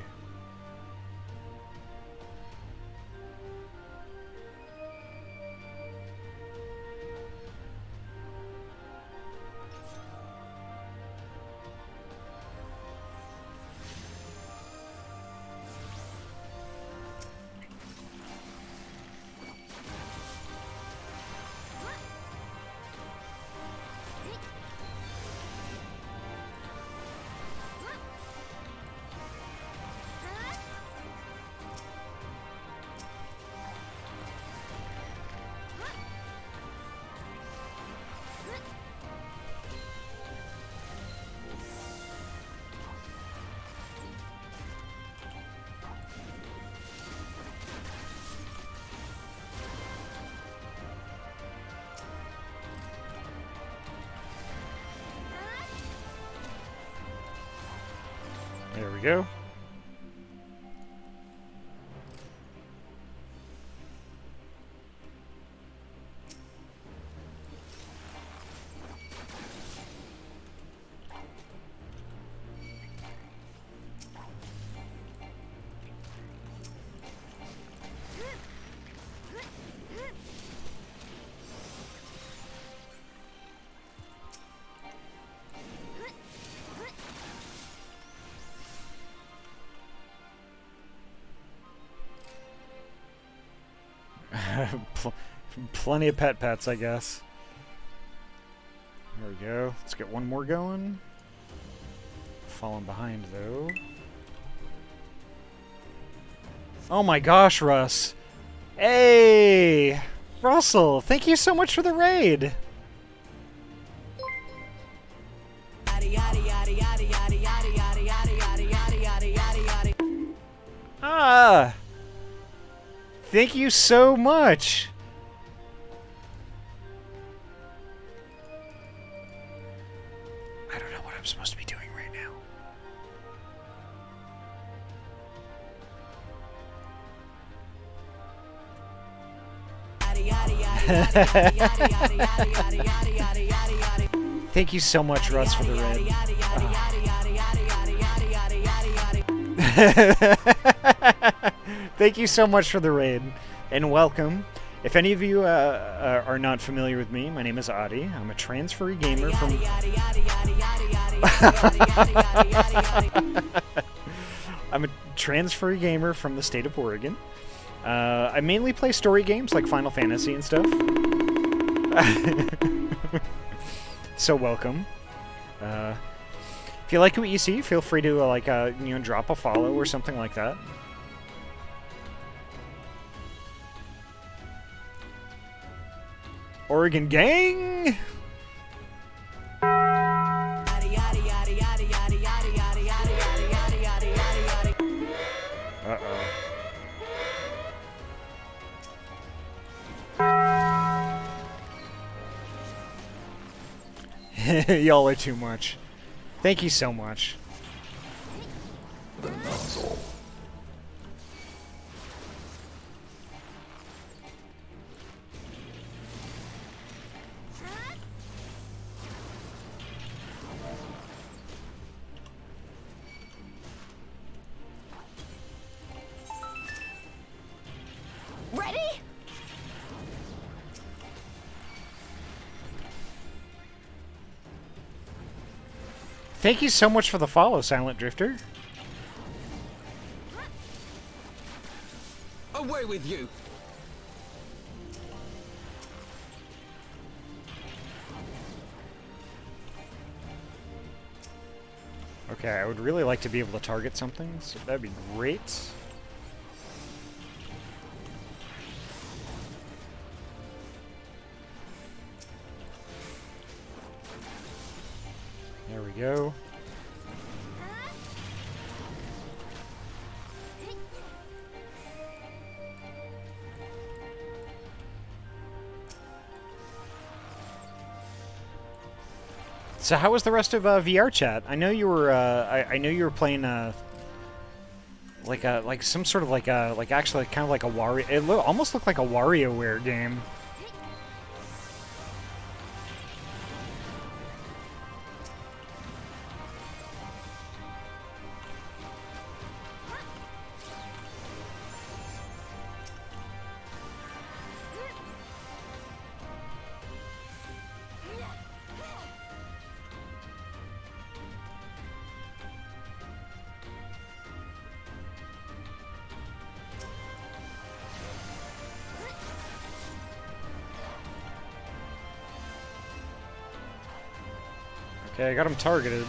A: There we go. Plenty of pets, I guess. There we go. Let's get one more going. Falling behind, though. Oh my gosh, Russ. Hey! Russell, thank you so much for the raid. Ah! Thank you so much. I don't know what I'm supposed to be doing right now. Thank you so much, Russ, for the raid. Thank you so much for the raid, and welcome. If any of you are not familiar with me, my name is Ahty. I'm a transfer gamer from... I'm a transfer gamer from the state of Oregon. I mainly play story games like Final Fantasy and stuff. So welcome. If you like what you see, feel free to drop a follow or something like that. Oregon gang. Uh-oh. Y'all are too much. Thank you so much.
B: Ready?
A: Thank you so much for the follow, Silent Drifter.
D: Away with you!
A: Okay, I would really like to be able to target something, so that'd be great. There we go. So how was the rest of VR chat? I know you were I know you were playing like some sort of actually kind of like a Wario. It almost looked like a WarioWare game. Okay, I got him targeted.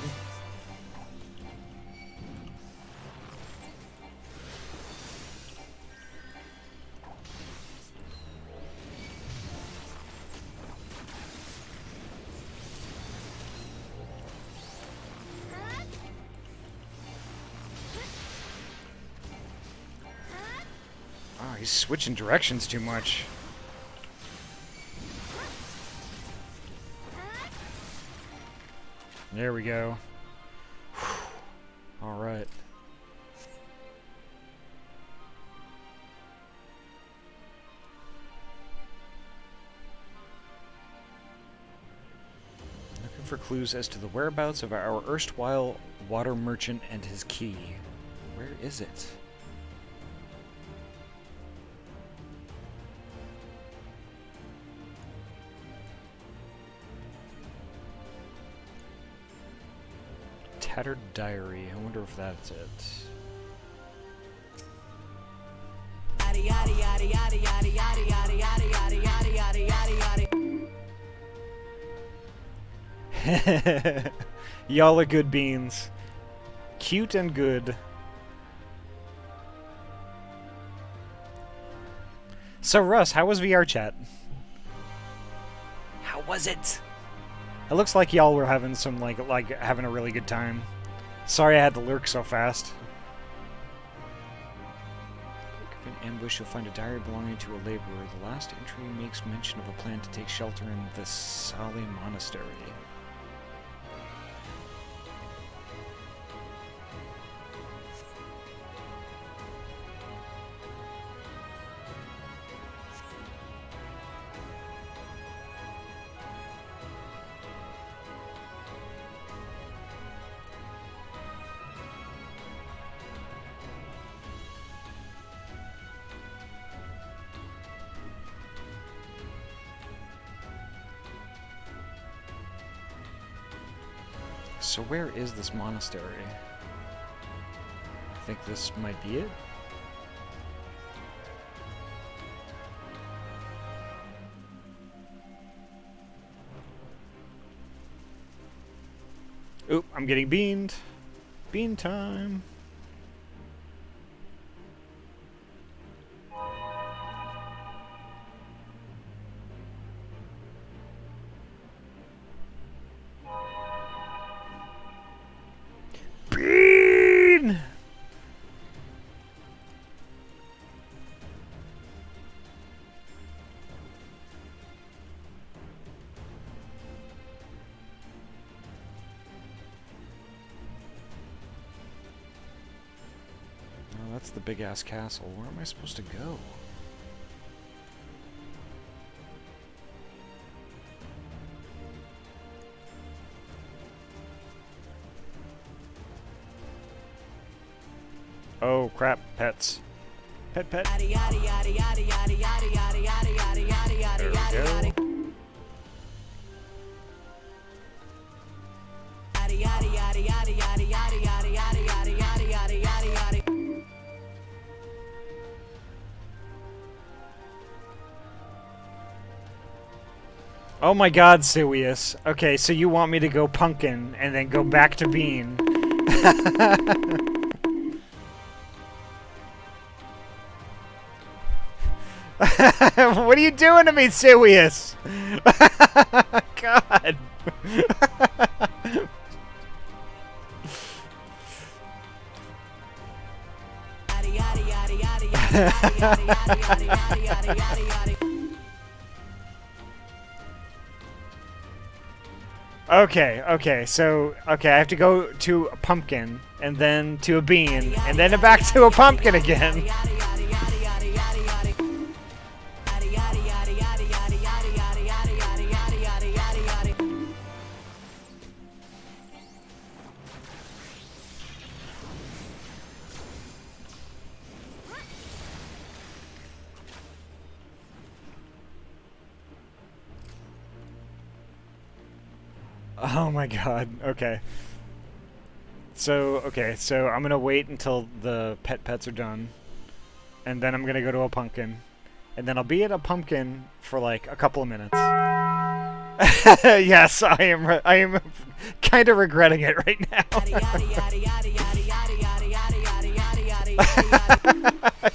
A: Oh, he's switching directions too much. There we go. All right. Looking for clues as to the whereabouts of our erstwhile water merchant and his key. Where is it? Tattered diary. I wonder if that's it.
F: Ahty, ahty, ahty, ahty, ahty, ahty, ahty,
A: Y'all are good beans. Cute and good. So Russ, how was VR chat? How was it? It looks like y'all were having some like having a really good time. Sorry I had to lurk so fast. If an ambush, you'll find a diary belonging to a laborer. The last entry makes mention of a plan to take shelter in the Sali Monastery. So where is this monastery? I think this might be it. Oop, I'm getting beamed. Bean time. Bean! Oh, that's the big-ass castle. Where am I supposed to go? Oh crap, pets. Pet. There we go. Oh my god, Sirius. Okay, so you want me to go pumpkin and then go back to bean. What are you doing to me, Sirius? God. Okay, so, I have to go to a pumpkin, and then to a bean, and then back to a pumpkin again. Oh my god, okay. So I'm gonna wait until the pets are done, and then I'm gonna go to a pumpkin, and then I'll be at a pumpkin for like a couple of minutes. Yes, I am kind of regretting it right now.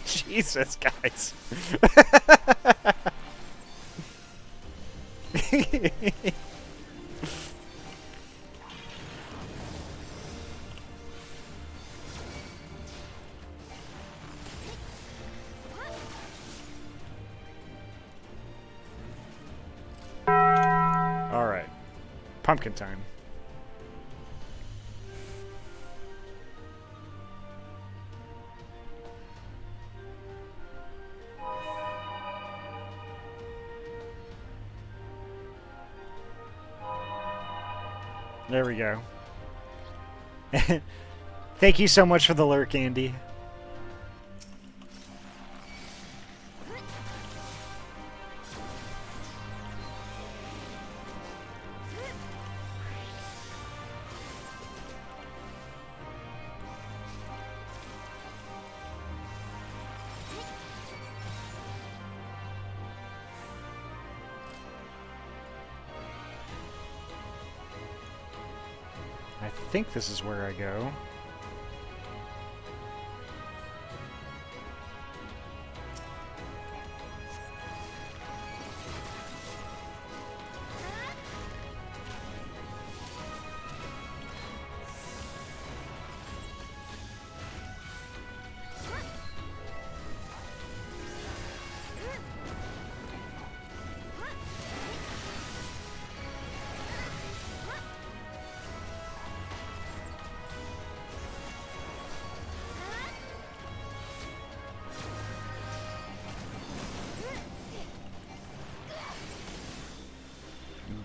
A: Jesus, guys. Alright. Pumpkin time. There we go. Thank you so much for the lurk, Andy. I think this is where I go.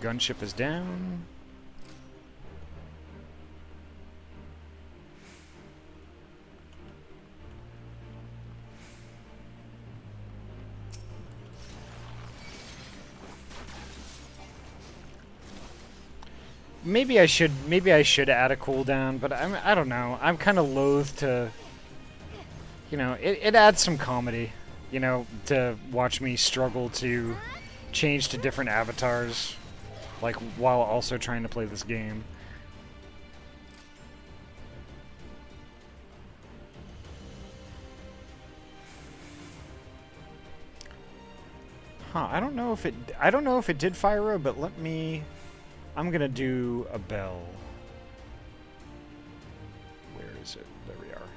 A: Gunship is down. Maybe I should add a cooldown, but I don't know. I'm kind of loath to, you know, it adds some comedy, you know, to watch me struggle to change to different avatars, like, while also trying to play this game. Huh, I don't know if it did Fyro, but I'm gonna do a bell. Where is it? There we are.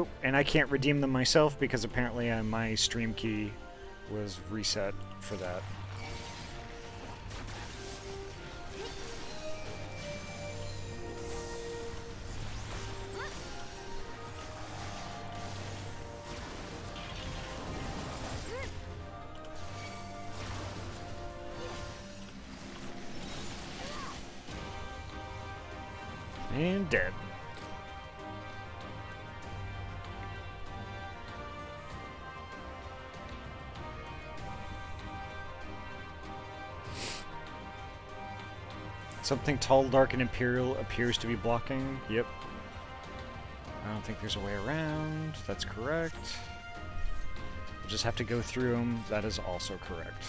A: Oh, and I can't redeem them myself because apparently my stream key was reset for that. And dead. Something tall, dark, and imperial appears to be blocking. Yep. I don't think there's a way around. That's correct. We'll just have to go through them. That is also correct.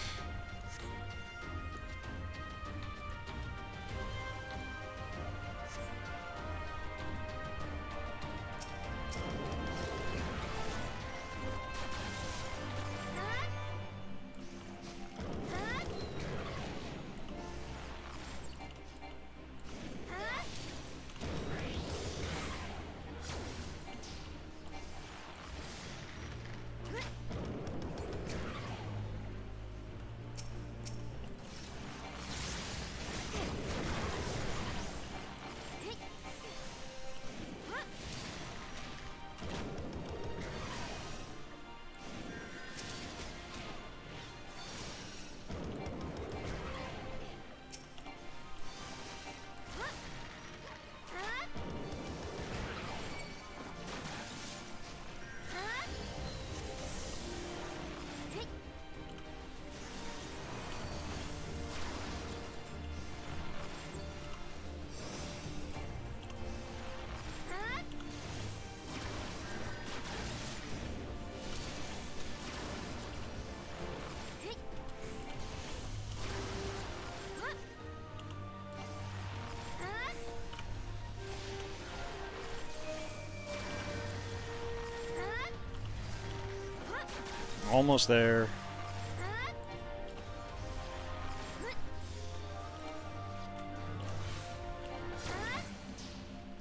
A: Almost there.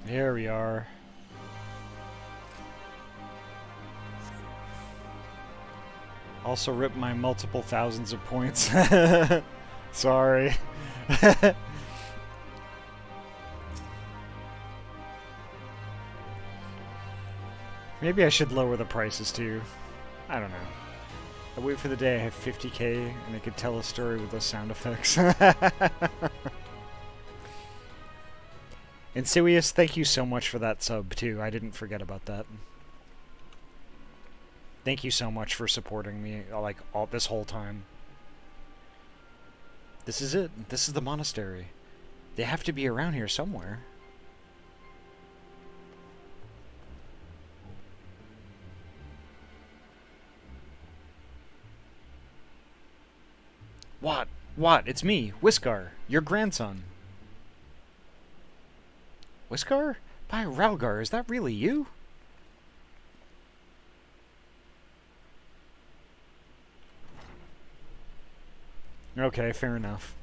A: Here we are. Also ripped my multiple thousands of points. Sorry. Maybe I should lower the prices too. I don't know. I wait for the day I have 50k and I could tell a story with those sound effects. And Sirius, thank you so much for that sub too. I didn't forget about that. Thank you so much for supporting me like all this whole time. This is it. This is the monastery. They have to be around here somewhere. What? What? It's me, Whiskar, your grandson. Whiskar? By Ralgar, is that really you? Okay, fair enough.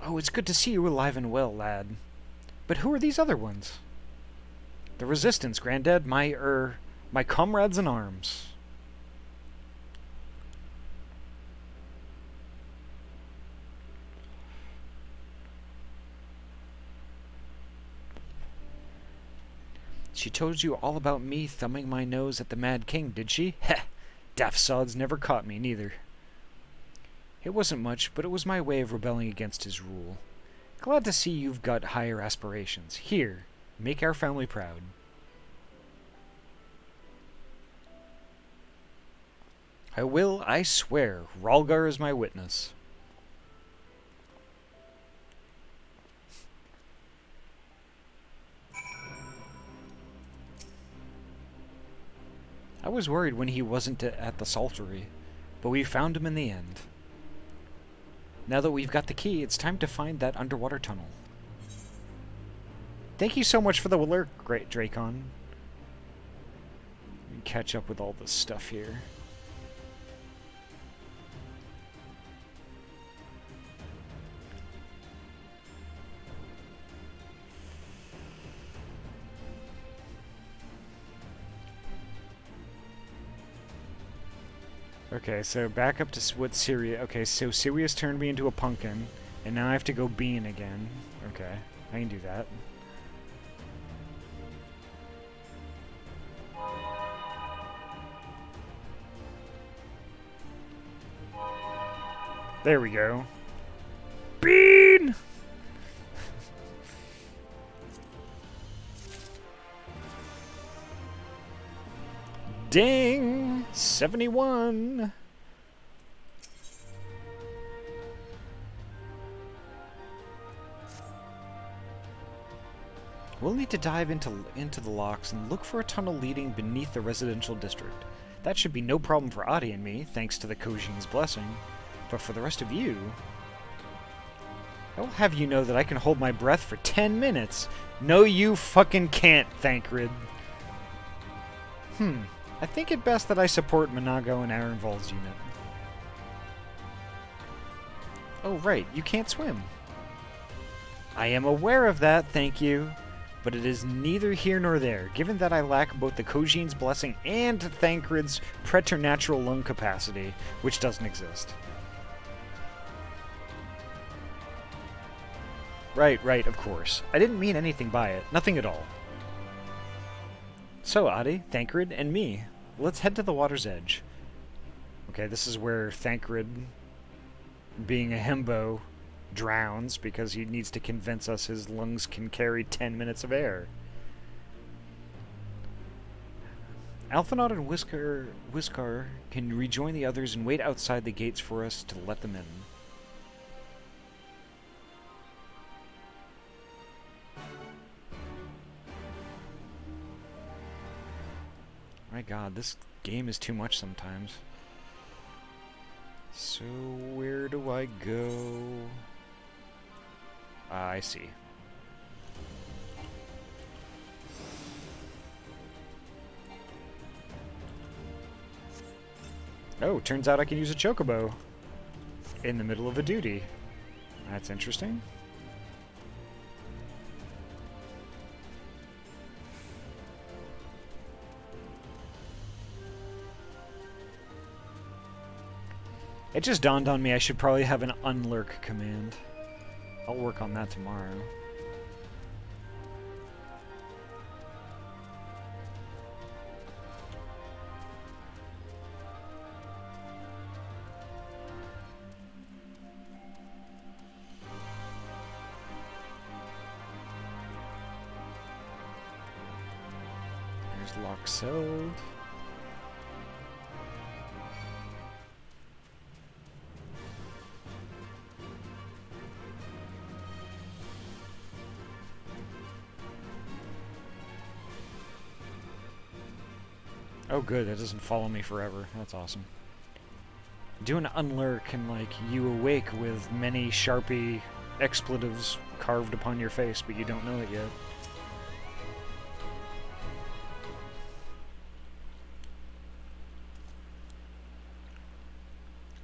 A: Oh, it's good to see you alive and well, lad. But who are these other ones? The Resistance, Granddad. My comrades in arms. She told you all about me thumbing my nose at the Mad King, did she? Heh! Daft sods never caught me, neither. It wasn't much, but it was my way of rebelling against his rule. Glad to see you've got higher aspirations. Here, make our family proud. I will, I swear. Ralgar is my witness. I was worried when he wasn't at the Saltery, but we found him in the end. Now that we've got the key, it's time to find that underwater tunnel. Thank you so much for the alert, Great Dracon. Let me catch up with all this stuff here. Okay, so back up to what Syria... Okay, so Sirius turned me into a pumpkin, and now I have to go bean again. Okay, I can do that. There we go. Bean! Ding! 71! We'll need to dive into the locks and look for a tunnel leading beneath the residential district. That should be no problem for Ahty and me, thanks to the Kojin's blessing. But for the rest of you... I will have you know that I can hold my breath for 10 minutes. No, you fucking can't, Thancred. I think it best that I support Monago and Arenval's unit. Oh, right, you can't swim. I am aware of that, thank you. But it is neither here nor there, given that I lack both the Kojin's blessing and Thancred's preternatural lung capacity, which doesn't exist. Right, of course. I didn't mean anything by it. Nothing at all. So, Ahty, Thancred, and me. Let's head to the water's edge. Okay, this is where Thancred, being a himbo, drowns because he needs to convince us his lungs can carry 10 minutes of air. Alphanaut and Whiskar can rejoin the others and wait outside the gates for us to let them in. My god, this game is too much sometimes. So, where do I go? I see. Oh, turns out I can use a chocobo in the middle of a duty. That's interesting. It just dawned on me I should probably have an unlurk command. I'll work on that tomorrow. There's Loxeld. Oh good, that doesn't follow me forever. That's awesome. Do an unlurk and, like, you awake with many Sharpie expletives carved upon your face, but you don't know it yet.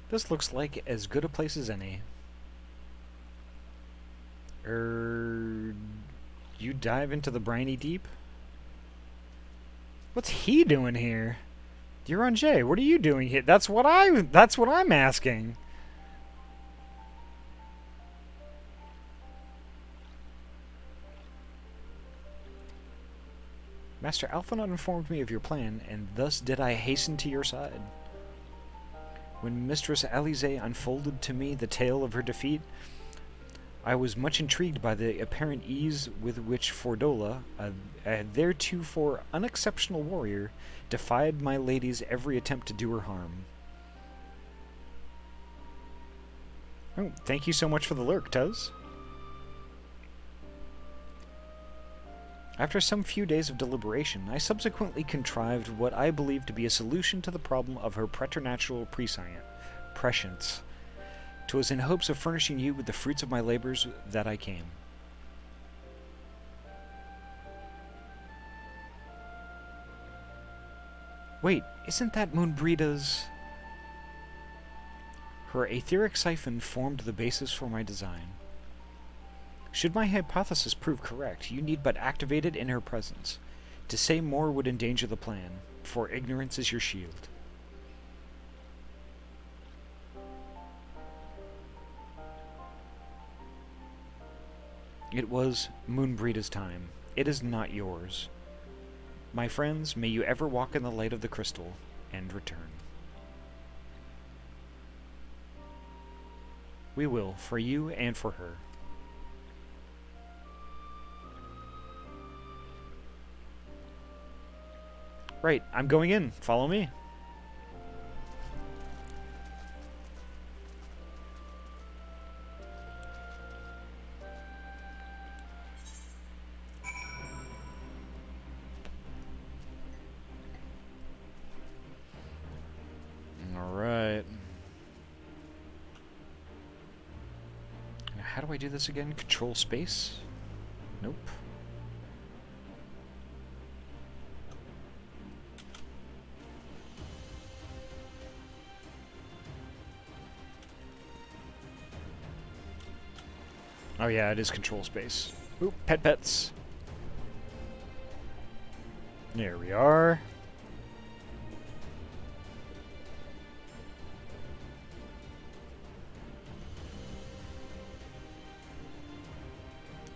A: This looks like as good a place as any. You dive into the briny deep? What's he doing here? You're Jay. What are you doing here? That's what I'm asking. Master Alphanot informed me of your plan, and thus did I hasten to your side. When Mistress Alize unfolded to me the tale of her defeat, I was much intrigued by the apparent ease with which Fordola, a theretofore unexceptional warrior, defied my lady's every attempt to do her harm. Oh, thank you so much for the lurk, Tuz. After some few days of deliberation, I subsequently contrived what I believe to be a solution to the problem of her preternatural prescience. 'Twas in hopes of furnishing you with the fruits of my labors that I came. Wait, isn't that Moonbreeda's... Her etheric siphon formed the basis for my design. Should my hypothesis prove correct, you need but activate it in her presence. To say more would endanger the plan, for ignorance is your shield. It was Moonbreeda's time. It is not yours. My friends, may you ever walk in the light of the crystal, and return. We will, for you and for her. Right, I'm going in. Follow me. Alright. How do I do this again? Control space? Nope. Oh yeah, it is control space. Oop, pets. There we are.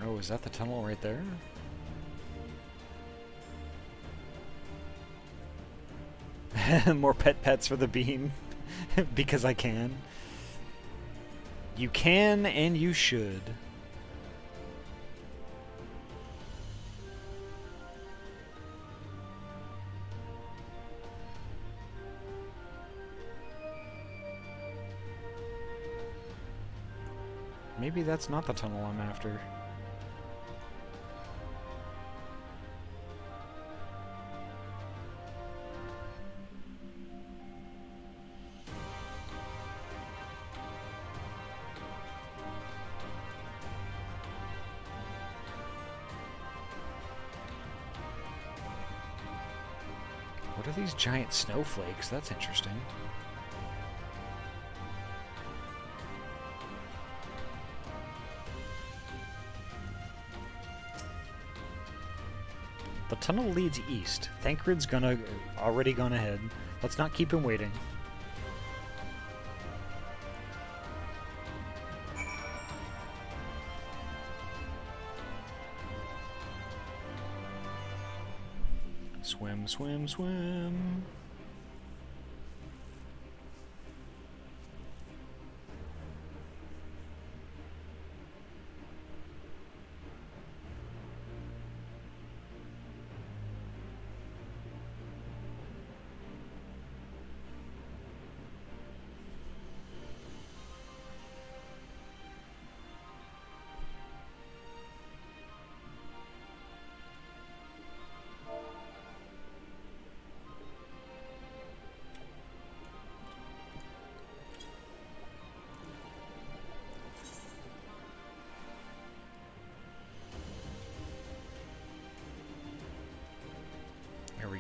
A: Oh, is that the tunnel right there? More pets for the bean. Because I can. You can and you should. Maybe that's not the tunnel I'm after. What are these giant snowflakes? That's interesting. The tunnel leads east. Thancred's already gone ahead. Let's not keep him waiting. Swim, swim, swim.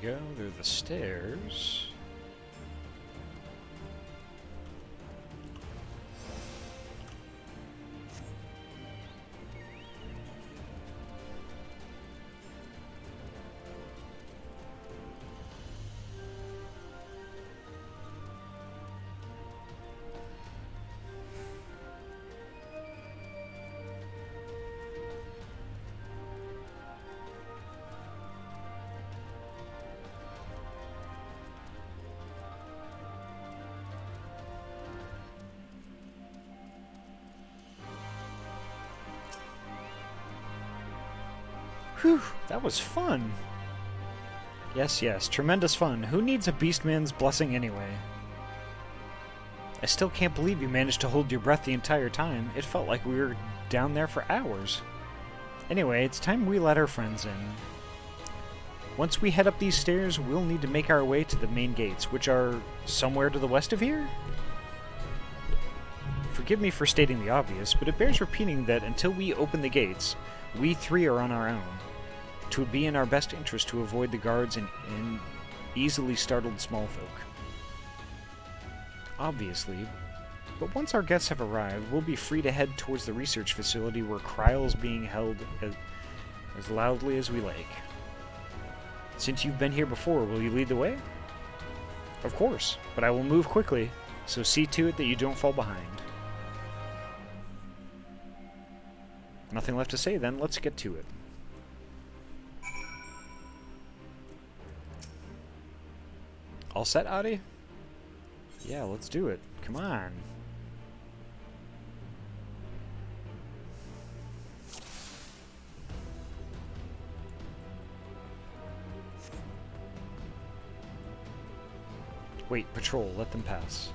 A: go. There are the stairs. Whew, that was fun. Yes, yes, tremendous fun. Who needs a Beastman's blessing anyway? I still can't believe you managed to hold your breath the entire time. It felt like we were down there for hours. Anyway, it's time we let our friends in. Once we head up these stairs, we'll need to make our way to the main gates, which are somewhere to the west of here? Forgive me for stating the obvious, but it bears repeating that until we open the gates, we three are on our own. It would be in our best interest to avoid the guards and easily startled small folk. Obviously, but once our guests have arrived, we'll be free to head towards the research facility where Kryle's being held as loudly as we like. Since you've been here before, will you lead the way? Of course, but I will move quickly, so see to it that you don't fall behind. Nothing left to say then, let's get to it. All set, Ahty? Yeah, let's do it. Come on. Wait, patrol, let them pass.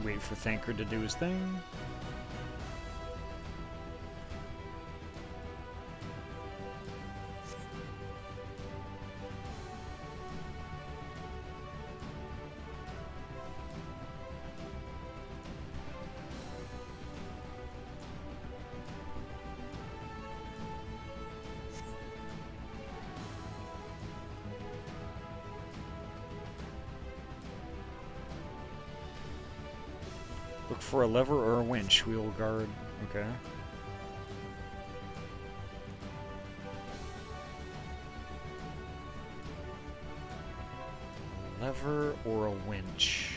A: Wait for Thancred to do his thing. Look for a lever or a winch. We will guard. Okay. Lever or a winch.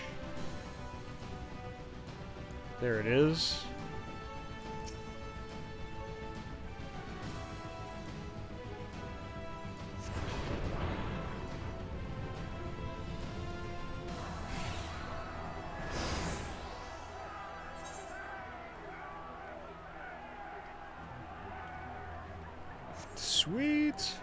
A: There it is. Sweet.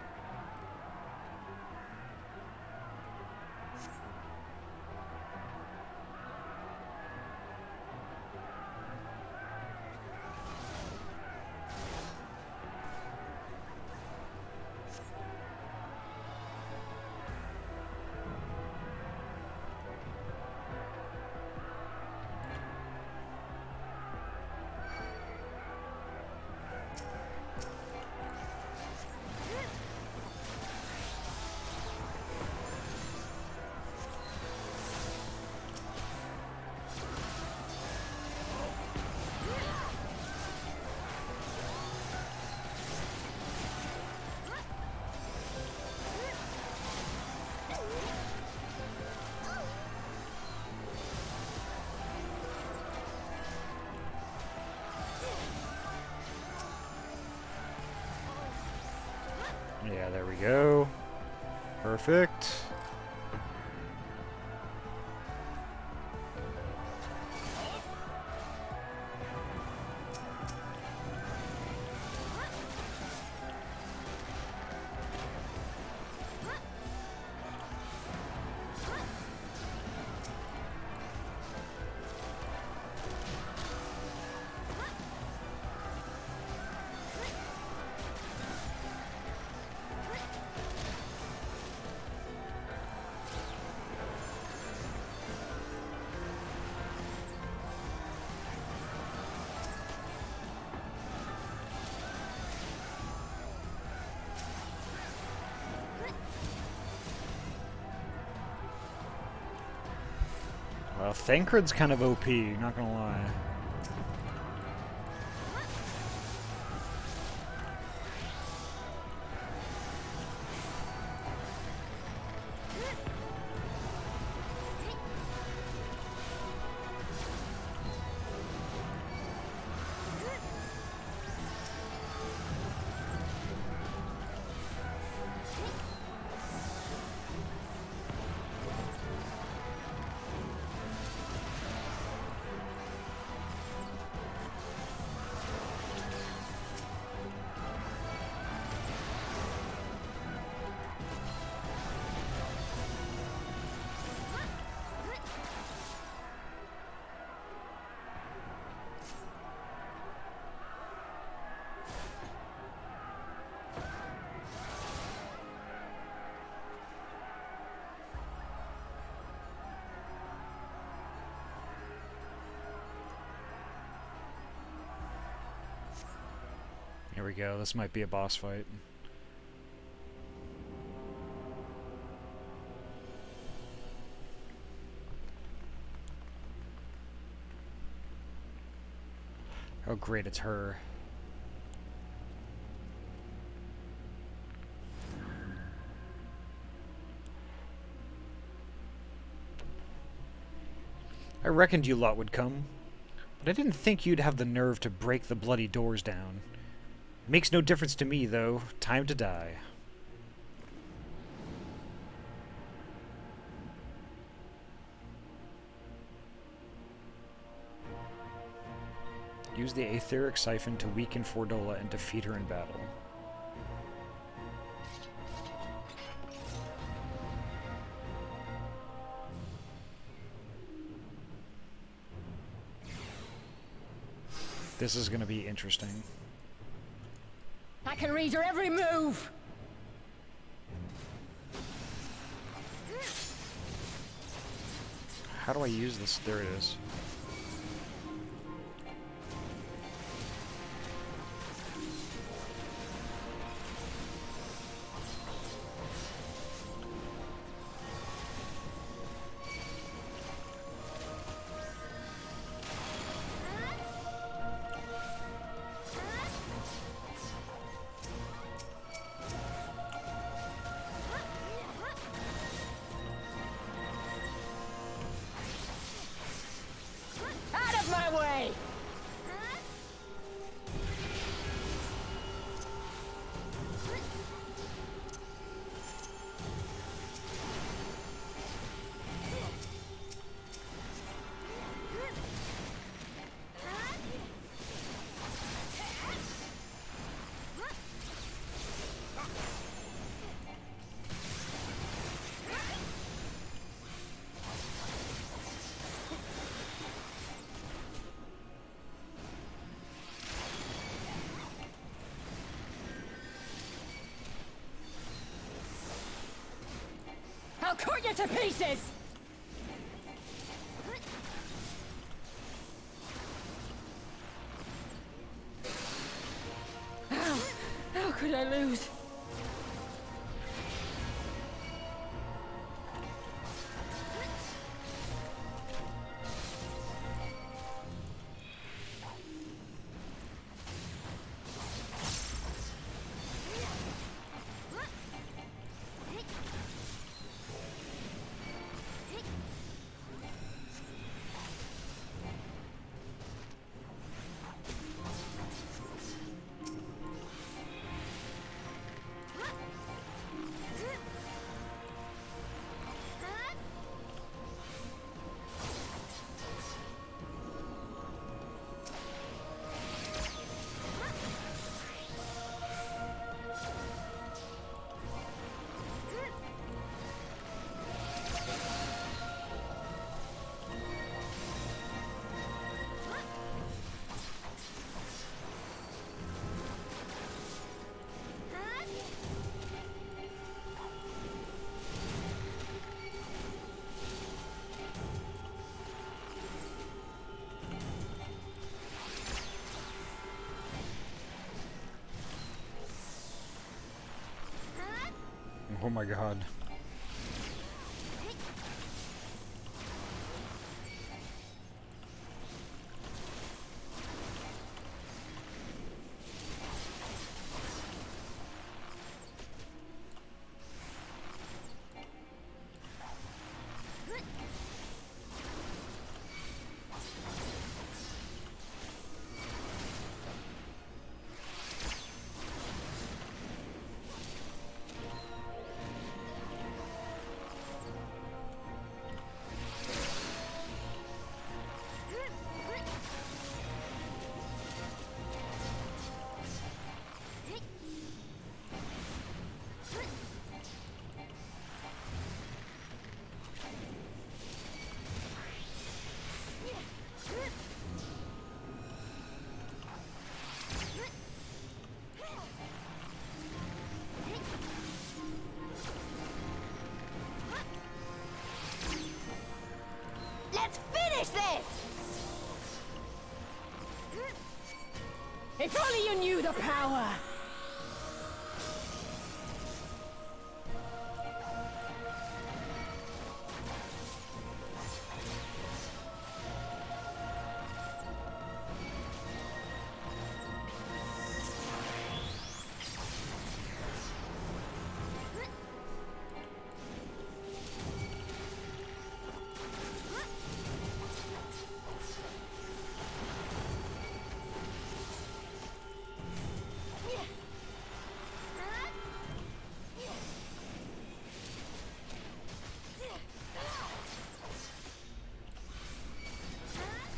A: Yeah, there we go. Perfect. Thancred's kind of OP, not gonna lie. Here we go, this might be a boss fight. Oh great, it's her. I reckoned you lot would come, but I didn't think you'd have the nerve to break the bloody doors down. Makes no difference to me, though. Time to die. Use the Aetheric Siphon to weaken Fordola and defeat her in battle. This is going to be interesting.
B: I can read your every move!
A: How do I use this? There it is.
B: I'll cut you to pieces! How could I lose?
A: Oh my god.
F: If only you knew the power!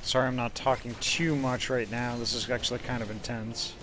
A: Sorry I'm not talking too much right now. This is actually kind of intense.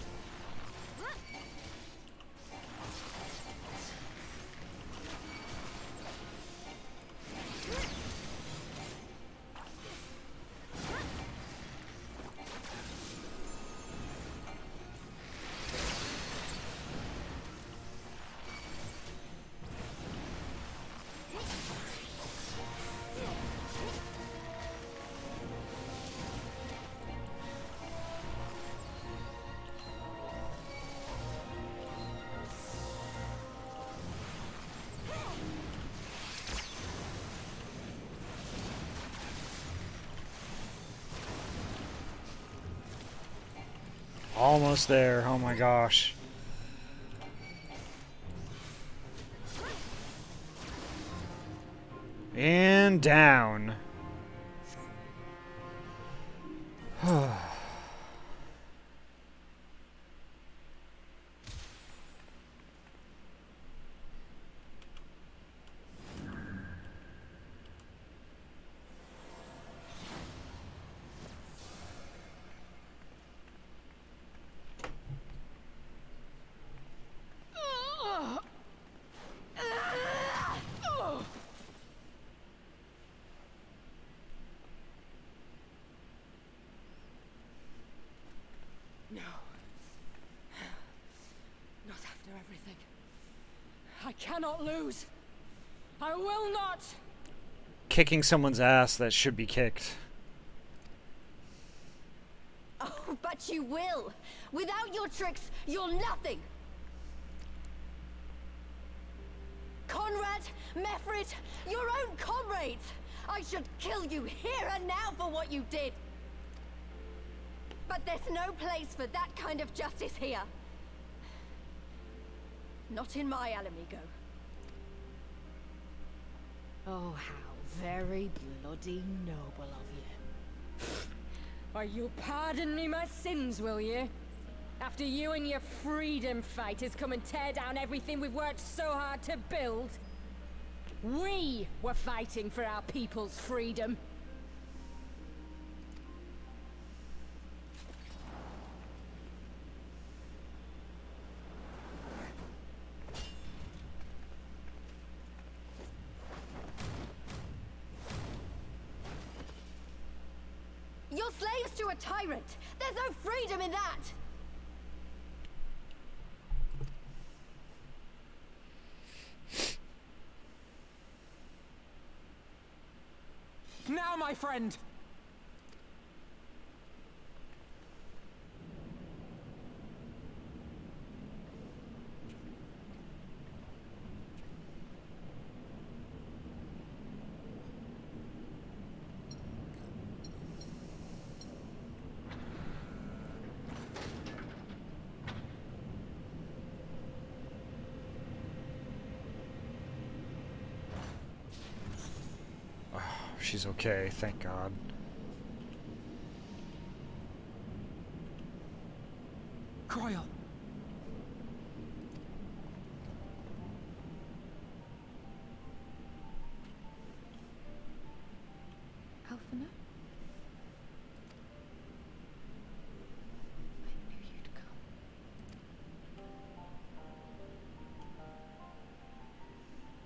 A: Almost there. Oh my gosh. And down.
F: No. Not after everything. I cannot lose. I will not!
A: Kicking someone's ass that should be kicked.
B: Oh, but you will! Without your tricks, you're nothing! Conrad, Mefrit, your own comrades! I should kill you here and now for what you did! But there's no place for that kind of justice here. Not in my Alamigo.
F: Oh, how very bloody noble of you. Why, you'll pardon me my sins, will you? After you and your freedom fighters come and tear down everything we've worked so hard to build. We were fighting for our people's freedom.
B: You're slaves to a tyrant! There's no freedom in that!
D: Now, my friend!
A: She's okay, thank God.
D: Croyle!
B: Alphina? I knew you'd come.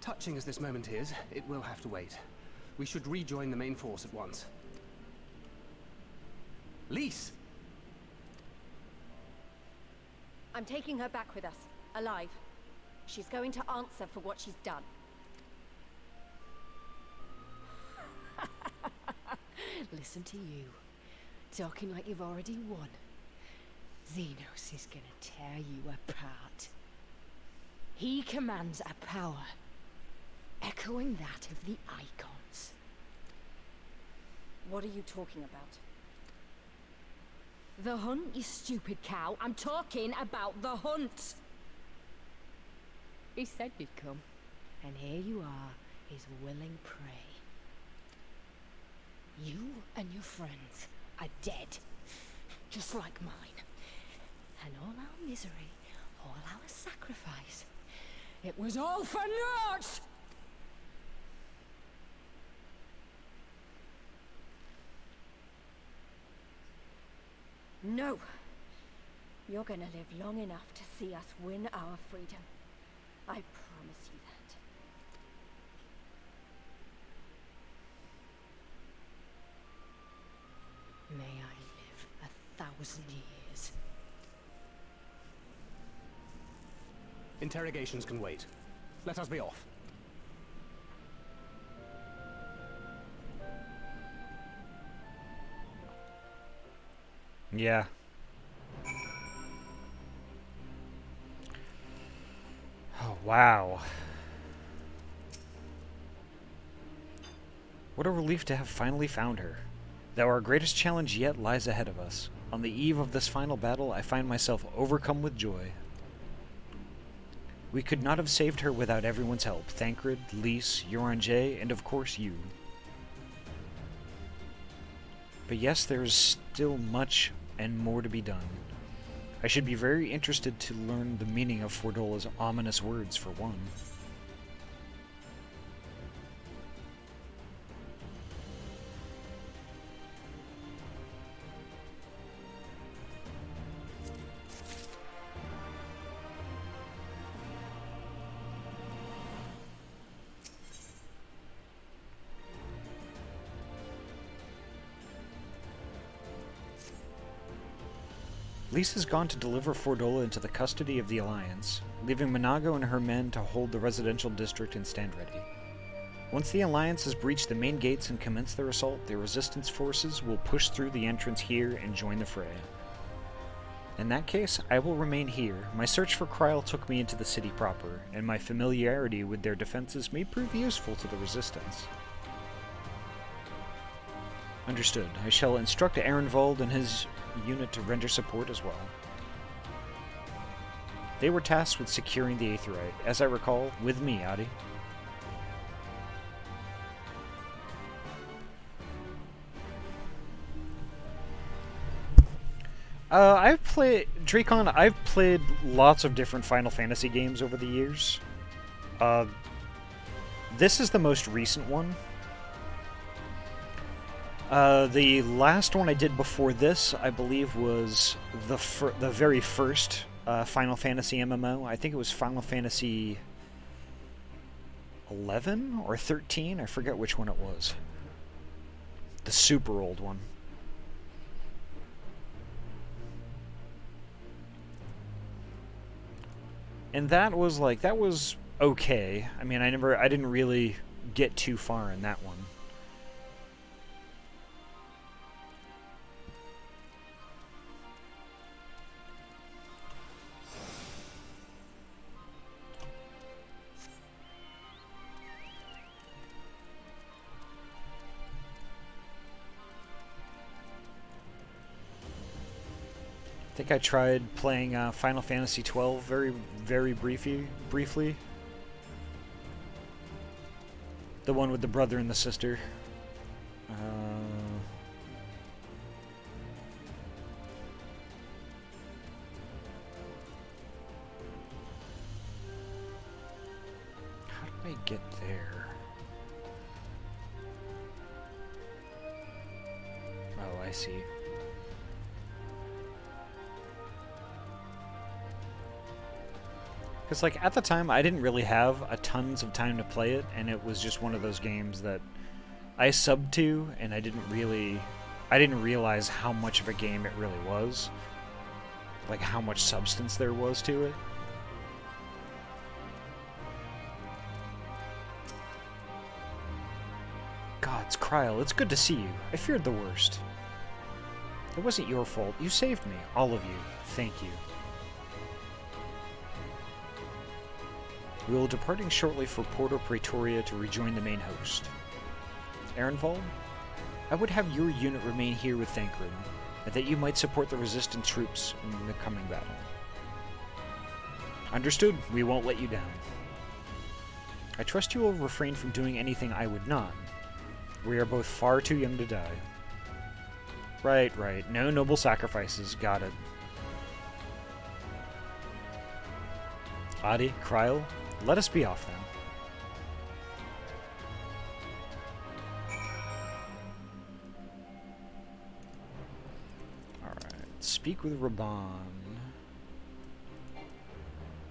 D: Touching as this moment is, it will have to wait. We should rejoin the main force at once. Lise!
B: I'm taking her back with us, alive. She's going to answer for what she's done.
F: Listen to you, talking like you've already won. Xenos is gonna tear you apart. He commands a power echoing that of the Icons.
B: What are you talking about?
F: The hunt, you stupid cow. I'm talking about the hunt. He said you'd come, and here you are, his willing prey. You and your friends are dead, just like mine. And all our misery, all our sacrifice, it was all for naught!
B: No! You're gonna live long enough to see us win our freedom. I promise you that.
F: May I live 1,000 years.
G: Interrogations can wait. Let us be off.
A: Yeah. Oh, wow. What a relief to have finally found her. Though our greatest challenge yet lies ahead of us. On the eve of this final battle, I find myself overcome with joy. We could not have saved her without everyone's help. Thancred, Lys, J, and of course you. But yes, there is still much and more to be done. I should be very interested to learn the meaning of Fordola's ominous words, for one. Lys has gone to deliver Fordola into the custody of the Alliance, leaving Minago and her men to hold the residential district and stand ready. Once the Alliance has breached the main gates and commenced their assault, the Resistance forces will push through the entrance here and join the fray. In that case, I will remain here. My search for Kryl took me into the city proper, and my familiarity with their defenses may prove useful to the Resistance. Understood. I shall instruct Ehrenwald and his unit to render support as well. They were tasked with securing the Aetheryte, as I recall, with me, Ahty. I've played Dracon. I've played lots of different Final Fantasy games over the years. This is the most recent one. The last one I did before this, I believe, was the very first Final Fantasy MMO. I think it was Final Fantasy 11 or 13. I forget which one it was. The super old one. And that was okay. I mean, I didn't really get too far in that one. I think I tried playing Final Fantasy 12 very briefly. The one with the brother and the sister. How do I get there? Oh, I see. Because, like, at the time, I didn't really have a tons of time to play it, and it was just one of those games that I subbed to, and I didn't realize how much of a game it really was. Like, how much substance there was to it. God, it's Kryl. It's good to see you. I feared the worst. It wasn't your fault. You saved me. All of you. Thank you. We will be departing shortly for Porto Praetoria to rejoin the main host. Ehrenwald, I would have your unit remain here with Thancred, and that you might support the resistance troops in the coming battle. Understood. We won't let you down. I trust you will refrain from doing anything I would not. We are both far too young to die. Right, right. No noble sacrifices. Got it. Ahty, Kryl, let us be off then. Alright. Speak with Raban.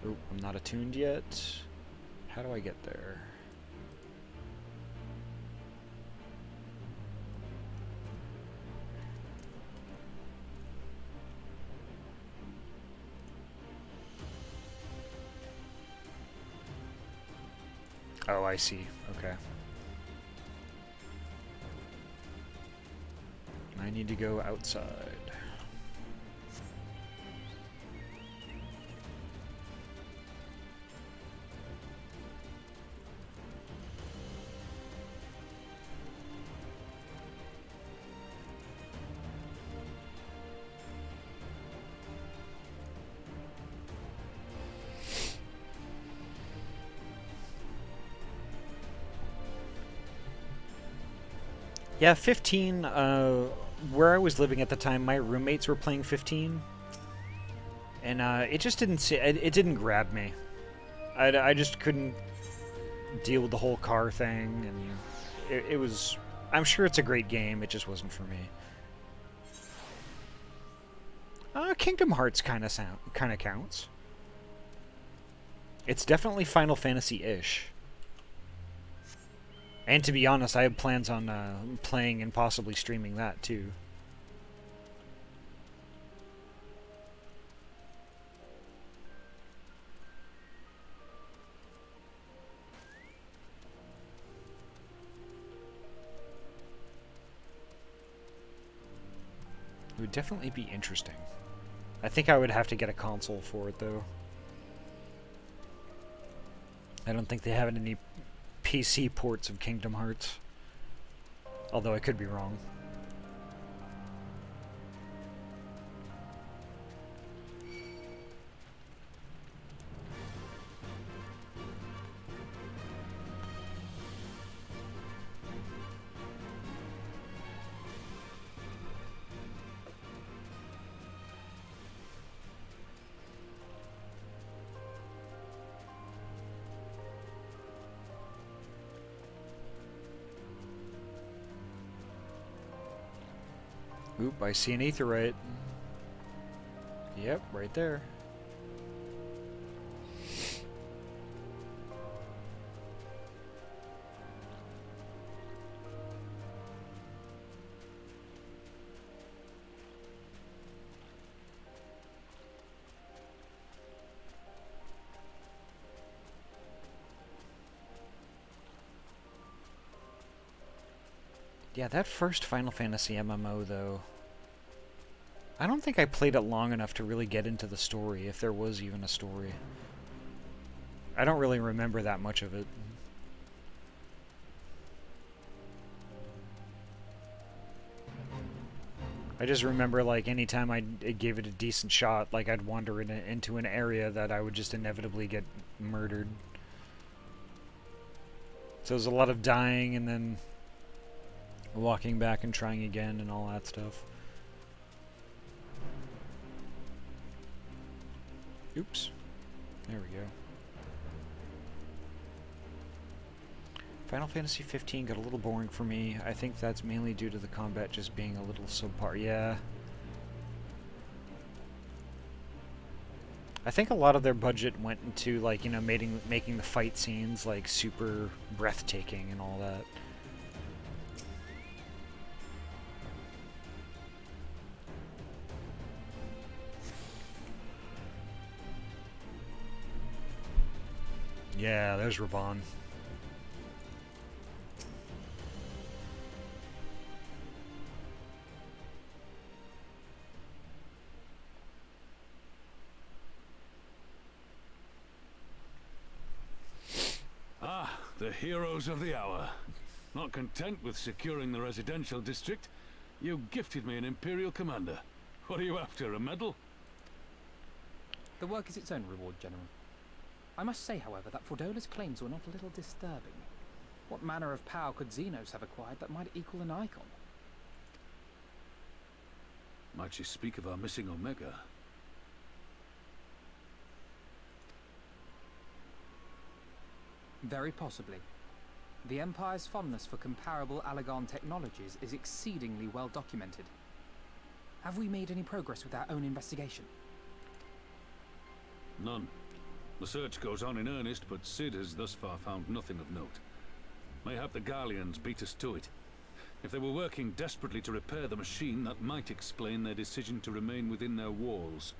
A: Oh, I'm not attuned yet. How do I get there? Oh, I see. Okay. I need to go outside. Yeah, 15, where I was living at the time, my roommates were playing 15. And it just didn't it didn't grab me. I just couldn't deal with the whole car thing, and it was, I'm sure it's a great game, it just wasn't for me. Kingdom Hearts kind of counts. It's definitely Final Fantasy-ish. And to be honest, I have plans on playing and possibly streaming that too. It would definitely be interesting. I think I would have to get a console for it though. I don't think they have any PC ports of Kingdom Hearts. Although I could be wrong. Oop, I see an aetheryte. Yep, right there. Yeah, that first Final Fantasy MMO, though, I don't think I played it long enough to really get into the story, if there was even a story. I don't really remember that much of it. I just remember, like, anytime I gave it a decent shot, like, I'd wander into an area that I would just inevitably get murdered. So it was a lot of dying and then walking back and trying again and all that stuff. Oops. There we go. Final Fantasy 15 got a little boring for me. I think that's mainly due to the combat just being a little subpar. Yeah. I think a lot of their budget went into, like, you know, making the fight scenes, like, super breathtaking and all that. Yeah, there's Raban.
C: The heroes of the hour. Not content with securing the residential district, you gifted me an Imperial commander. What are you after, a medal?
E: The work is its own reward, General. I must say, however, that Fordola's claims were not a little disturbing. What manner of power could Xenos have acquired that might equal an icon?
C: Might she speak of our missing Omega?
E: Very possibly. The Empire's fondness for comparable Allagan technologies is exceedingly well documented. Have we made any progress with our own investigation?
C: None. The search goes on in earnest, but Sid has thus far found nothing of note. Mayhap the Garleans beat us to it. If they were working desperately to repair the machine, that might explain their decision to remain within their walls.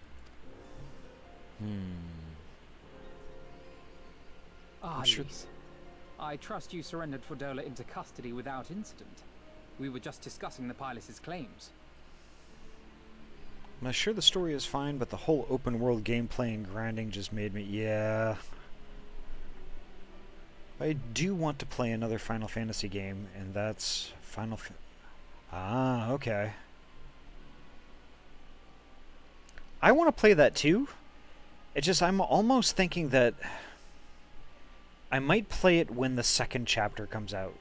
E: Yes. I trust you surrendered Fordola into custody without incident. We were just discussing the pilot's claims.
A: I'm sure the story is fine, but the whole open world gameplay and grinding just made me... Yeah. I do want to play another Final Fantasy game, and that's okay. I want to play that too. It's just I'm almost thinking that I might play it when the second chapter comes out.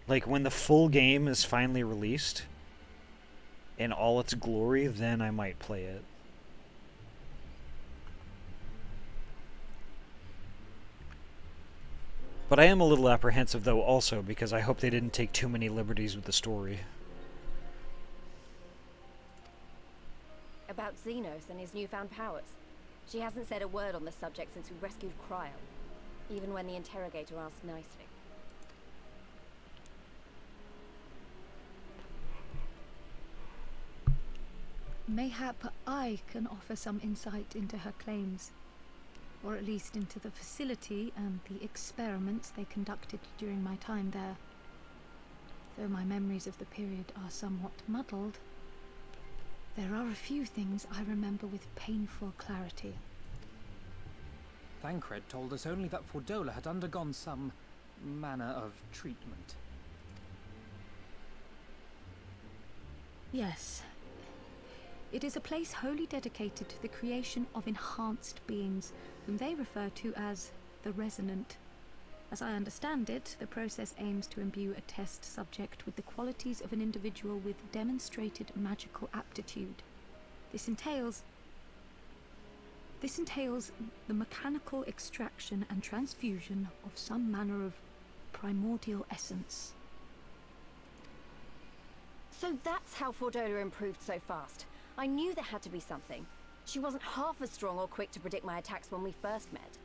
A: Like when the full game is finally released in all its glory, then I might play it. But I am a little apprehensive, though, also, because I hope they didn't take too many liberties with the story.
B: About Xenos and his newfound powers. She hasn't said a word on the subject since we rescued Cryo, even when the interrogator asked nicely.
H: Mayhap I can offer some insight into her claims, or at least into the facility and the experiments they conducted during my time there. Though my memories of the period are somewhat muddled, there are a few things I remember with painful clarity.
E: Thancred told us only that Fordola had undergone some manner of treatment.
H: Yes. It is a place wholly dedicated to the creation of enhanced beings, whom they refer to as the Resonant. As I understand it, the process aims to imbue a test subject with the qualities of an individual with demonstrated magical aptitude. This entails the mechanical extraction and transfusion of some manner of primordial essence.
B: So that's how Fordola improved so fast. I knew there had to be something. She wasn't half as strong or quick to predict my attacks when we first met.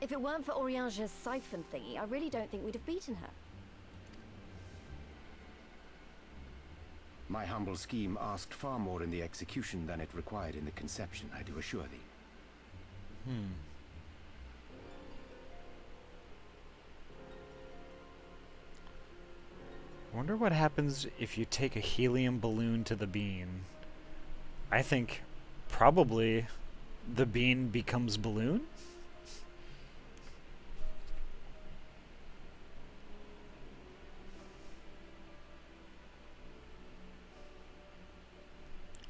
B: If it weren't for Oriange's siphon thingy, I really don't think we'd have beaten her.
I: My humble scheme asked far more in the execution than it required in the conception, I do assure thee.
A: I wonder what happens if you take a helium balloon to the bean. I think probably the bean becomes balloon?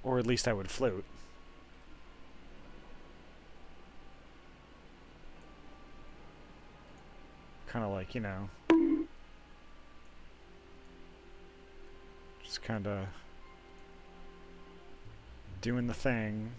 A: Or at least I would float. Kind of like, you know, just kind of doing the thing.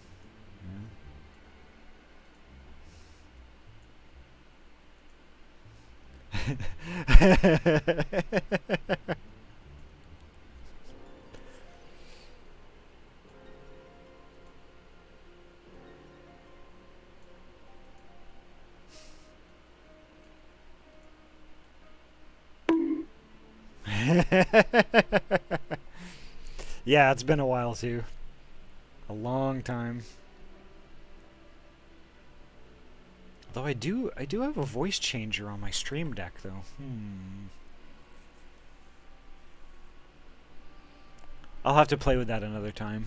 A: Yeah, it's been a while too. A long time. Though I do have a voice changer on my stream deck though. I'll have to play with that another time.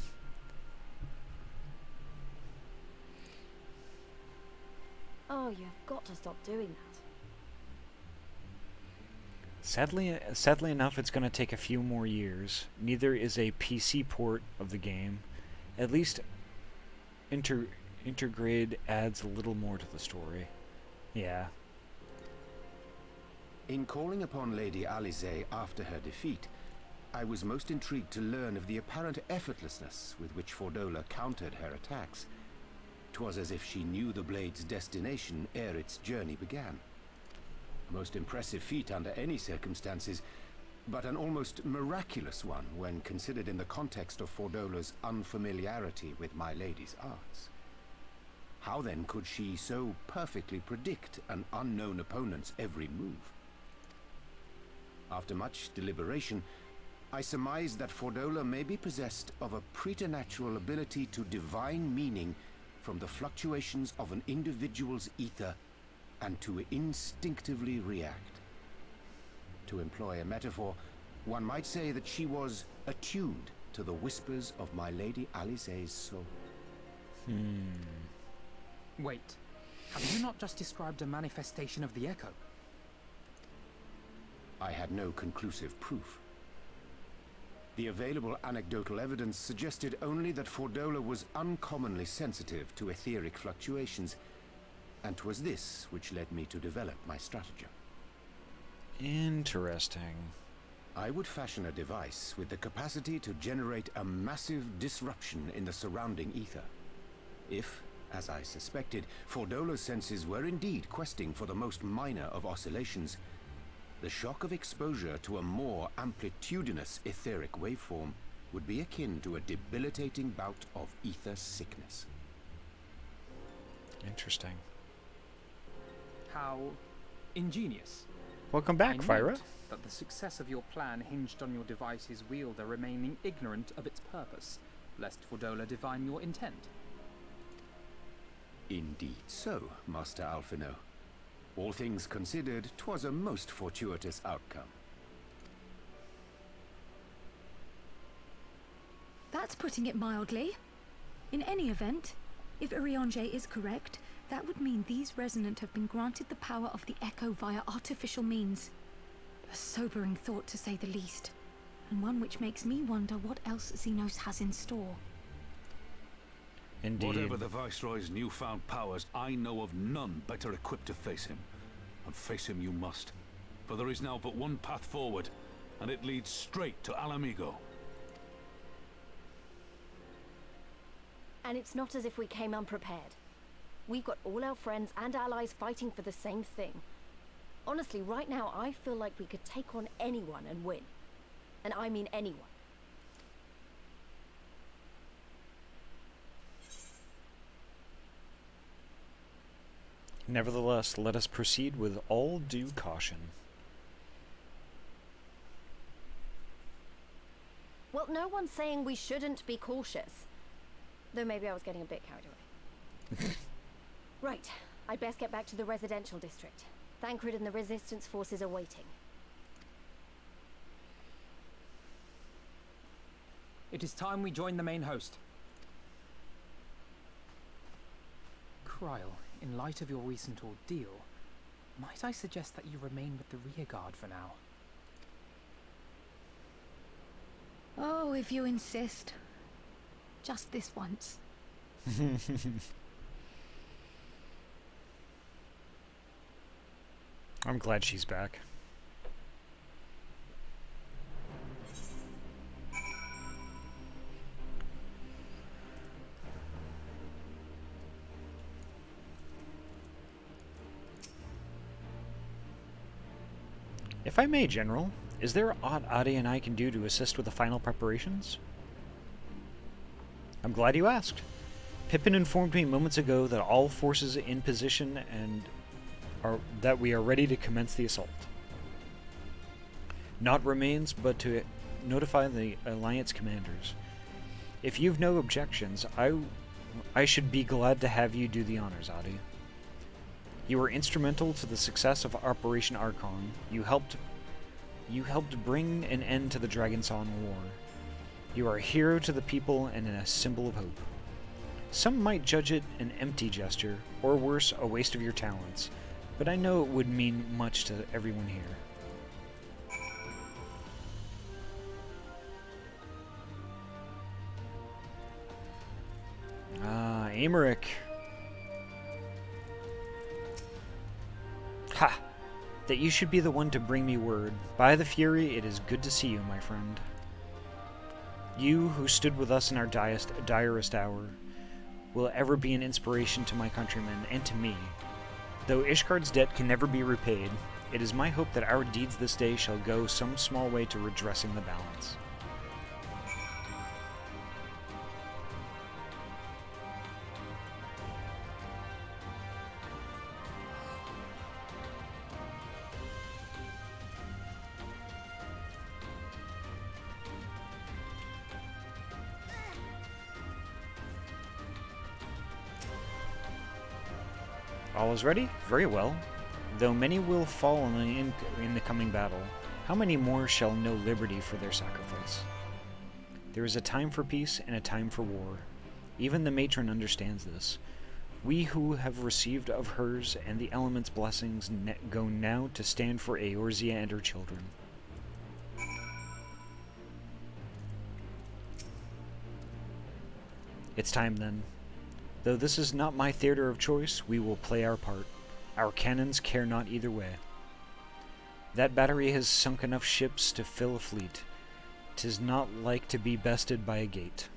B: Oh, you've got to stop doing that.
A: Sadly enough, it's going to take a few more years. Neither is a PC port of the game. At least Intergrade adds a little more to the story. Yeah.
I: In calling upon Lady Alisaie after her defeat, I was most intrigued to learn of the apparent effortlessness with which Fordola countered her attacks. 'Twas as if she knew the blade's destination ere its journey began. A most impressive feat under any circumstances, but an almost miraculous one when considered in the context of Fordola's unfamiliarity with my lady's arts. How then could she so perfectly predict an unknown opponent's every move? After much deliberation, I surmised that Fordola may be possessed of a preternatural ability to divine meaning from the fluctuations of an individual's ether and to instinctively react. To employ a metaphor, one might say that she was attuned to the whispers of my Lady Alisaie's soul.
E: Wait, have you not just described a manifestation of the Echo?
I: I had no conclusive proof. The available anecdotal evidence suggested only that Fordola was uncommonly sensitive to etheric fluctuations, and 'twas this which led me to develop my stratagem.
A: Interesting.
I: I would fashion a device with the capacity to generate a massive disruption in the surrounding ether. If, as I suspected, Fordola's senses were indeed questing for the most minor of oscillations, the shock of exposure to a more amplitudinous etheric waveform would be akin to a debilitating bout of ether sickness.
A: Interesting.
E: How ingenious.
A: Welcome back,
E: I
A: Fyra.
E: note that the success of your plan hinged on your device's wielder remaining ignorant of its purpose, lest Fordola divine your intent.
I: Indeed so, Master Alphino. All things considered, 'twas a most fortuitous outcome.
H: That's putting it mildly. In any event, if Urianger is correct, that would mean these Resonant have been granted the power of the Echo via artificial means. A sobering thought, to say the least, and one which makes me wonder what else Xenos has in store.
A: Indeed.
C: Whatever the Viceroy's newfound powers, I know of none better equipped to face him. And face him you must. For there is now but one path forward, and it leads straight to Alamigo.
B: And it's not as if we came unprepared. We've got all our friends and allies fighting for the same thing. Honestly, right now I feel like we could take on anyone and win. And I mean anyone.
A: Nevertheless, let us proceed with all due caution.
B: Well, no one's saying we shouldn't be cautious. Though maybe I was getting a bit carried away. Right, I'd best get back to the residential district. Thancred and the Resistance forces are waiting.
E: It is time we join the main host. Kryl, in light of your recent ordeal, might I suggest that you remain with the rearguard for now?
H: Oh, if you insist. Just this once.
A: I'm glad she's back. If I may, General, is there aught Ahty and I can do to assist with the final preparations? I'm glad you asked. Pippin informed me moments ago that all forces in position and that we are ready to commence the assault. Naught remains but to notify the Alliance commanders. If you've no objections, I should be glad to have you do the honors, Ahty. You were instrumental to the success of Operation Archon. You helped bring an end to the Dragonsong War. You are a hero to the people and a symbol of hope. Some might judge it an empty gesture, or worse, a waste of your talents, but I know it would mean much to everyone here. Ah, Amaric. Ha! That you should be the one to bring me word. By the Fury, it is good to see you, my friend. You, who stood with us in our direst hour, will ever be an inspiration to my countrymen and to me. Though Ishgard's debt can never be repaid, it is my hope that our deeds this day shall go some small way to redressing the balance. All is ready? Very well. Though many will fall in the coming battle, how many more shall know liberty for their sacrifice? There is a time for peace and a time for war. Even the matron understands this. We who have received of hers and the element's blessings go now to stand for Eorzea and her children. It's time then. Though this is not my theater of choice, we will play our part. Our cannons care not either way. That battery has sunk enough ships to fill a fleet. 'Tis not like to be bested by a gate.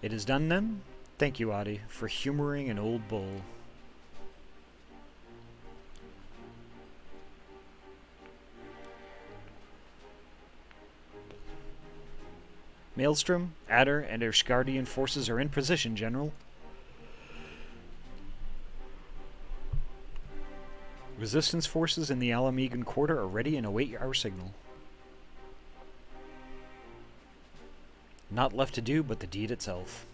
A: It is done then? Thank you, Ahty, for humoring an old bull. Maelstrom, Adder, and Ishgardian forces are in position, General. Resistance forces in the Alamegan quarter are ready and await our signal. Not left to do but the deed itself.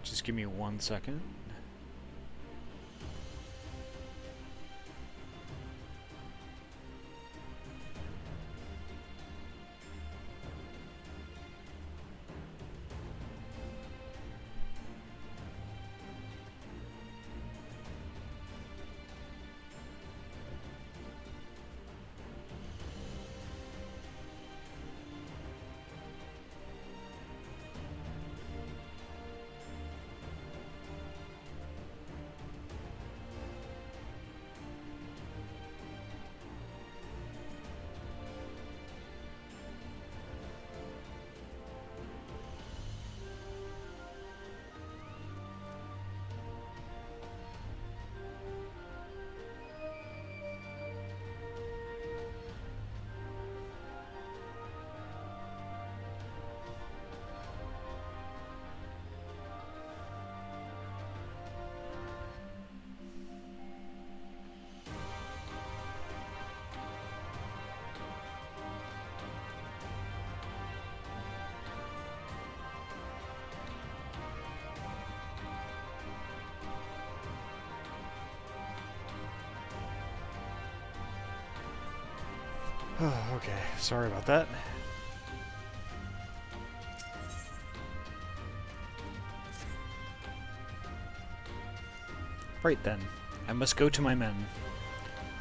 A: Just give me 1 second. Oh, okay, sorry about that. Right then, I must go to my men.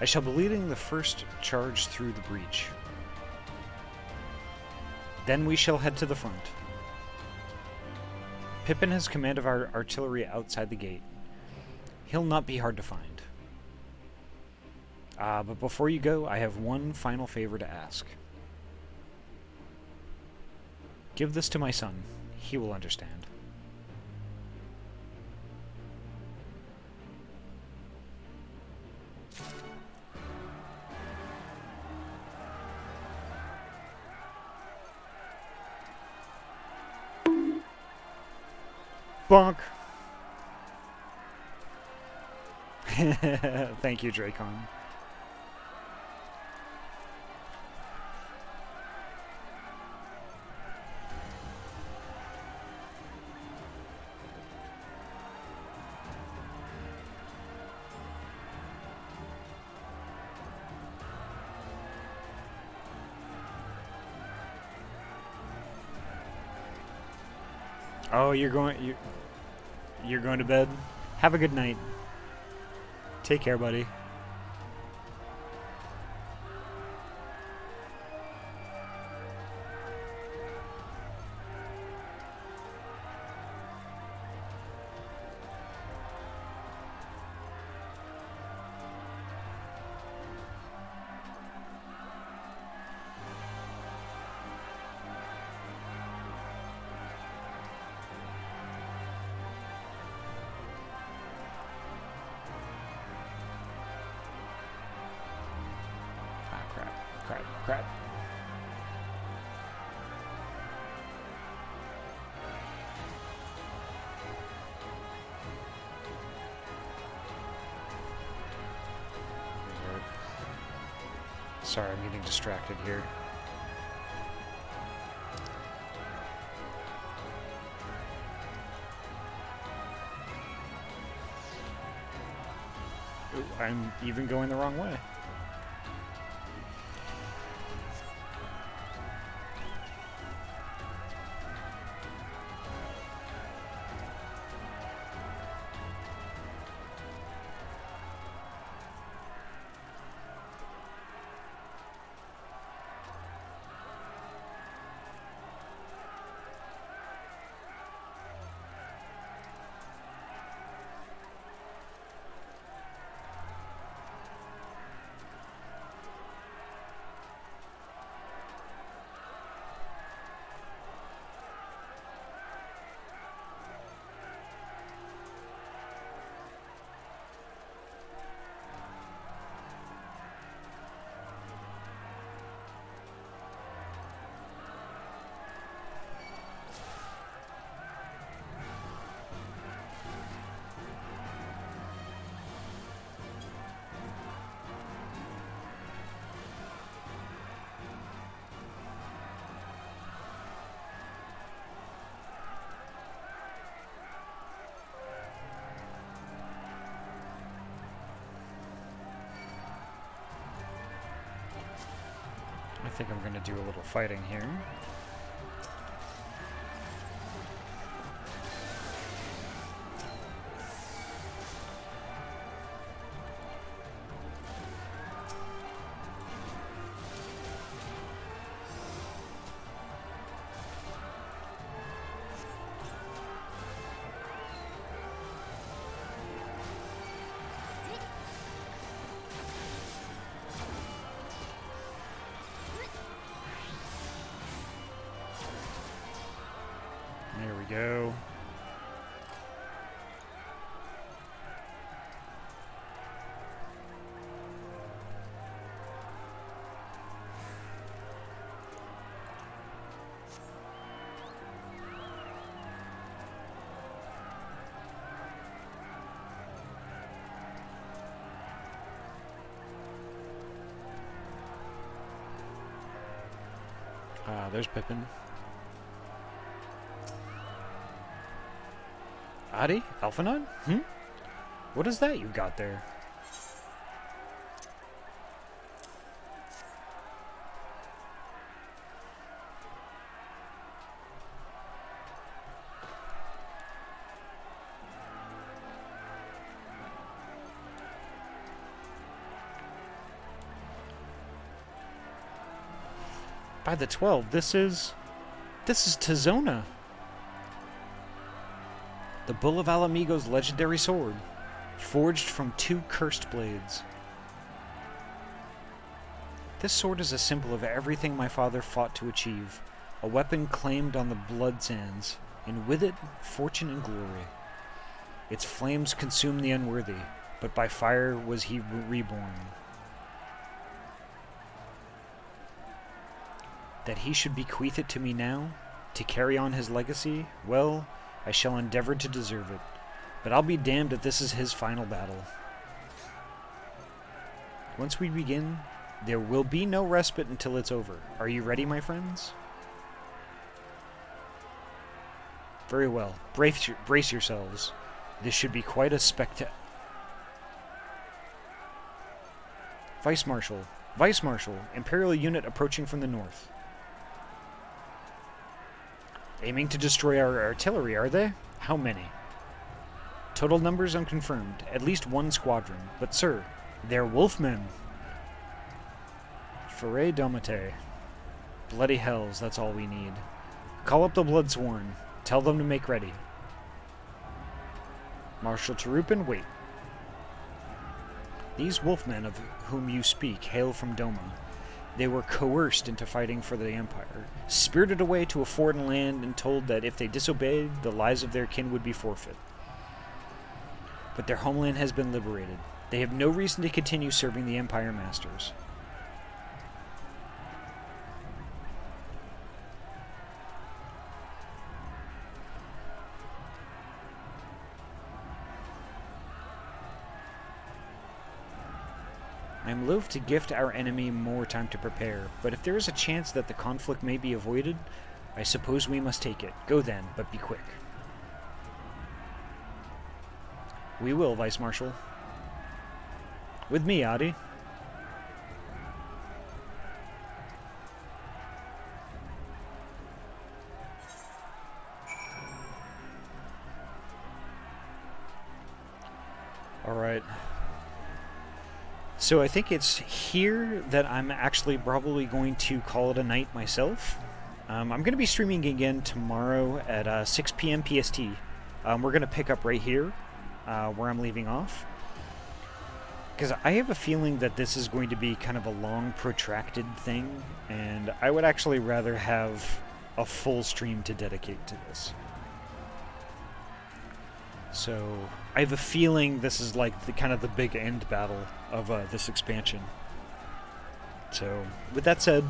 A: I shall be leading the first charge through the breach. Then we shall head to the front. Pippin has command of our artillery outside the gate. He'll not be hard to find. But before you go, I have one final favor to ask. Give this to my son. He will understand. Bonk! Thank you, Dracon. Oh, you're going to bed? Have a good night. Take care, buddy. Crap. Sorry, I'm getting distracted here. Ooh, I'm even going the wrong way. I think I'm going to do a little fighting here. There we go. There's Pippin. Ahty? Alphanod? What is that you've got there? By the 12, this is Tizona. The Bull of Alamigo's legendary sword. forged from 2 cursed blades. This sword is a symbol of everything my father fought to achieve, a weapon claimed on the blood sands, and with it, fortune and glory. Its flames consume the unworthy, but by fire was he reborn. That he should bequeath it to me now, to carry on his legacy, well, I shall endeavor to deserve it. But I'll be damned if this is his final battle. Once we begin, there will be no respite until it's over. Are you ready, my friends? Very well. Brace yourselves. This should be quite a spectacle. Vice Marshal, Imperial unit approaching from the north. Aiming to destroy our artillery, are they? How many? Total numbers unconfirmed. At least 1 squadron. But sir, they're wolfmen. Foray Domite. Bloody hells, that's all we need. Call up the Bloodsworn. Tell them to make ready. Marshal Tarupin, wait. These wolfmen of whom you speak hail from Doma. They were coerced into fighting for the Empire, spirited away to a foreign land and told that if they disobeyed, the lives of their kin would be forfeit. But their homeland has been liberated. They have no reason to continue serving the Empire Masters. I am loath to gift our enemy more time to prepare, but if there is a chance that the conflict may be avoided, I suppose we must take it. Go then, but be quick. We will, Vice Marshal. With me, Ahty. Alright. So I think it's here that I'm actually probably going to call it a night myself. I'm going to be streaming again tomorrow at 6 p.m. PST. We're going to pick up right here where I'm leaving off. Because I have a feeling that this is going to be kind of a long, protracted thing, and I would actually rather have a full stream to dedicate to this. So I have a feeling this is like the kind of the big end battle of this expansion. So with that said,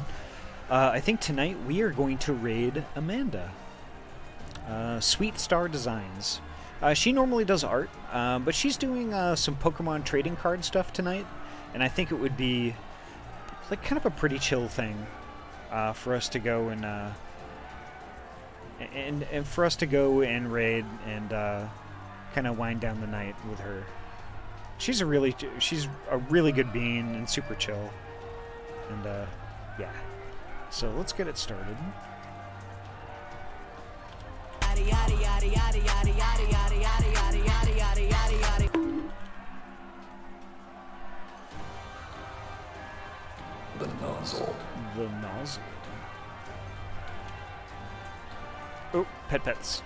A: I think tonight we are going to raid Amanda. Sweet Star Designs. She normally does art, but she's doing some Pokemon trading card stuff tonight, and I think it would be like kind of a pretty chill thing for us to go and for us to go and raid and kind of wind down the night with her. She's a really good bean and super chill, and yeah. So let's get it started.
J: The nozzle.
A: The nozzle. Oh, pets.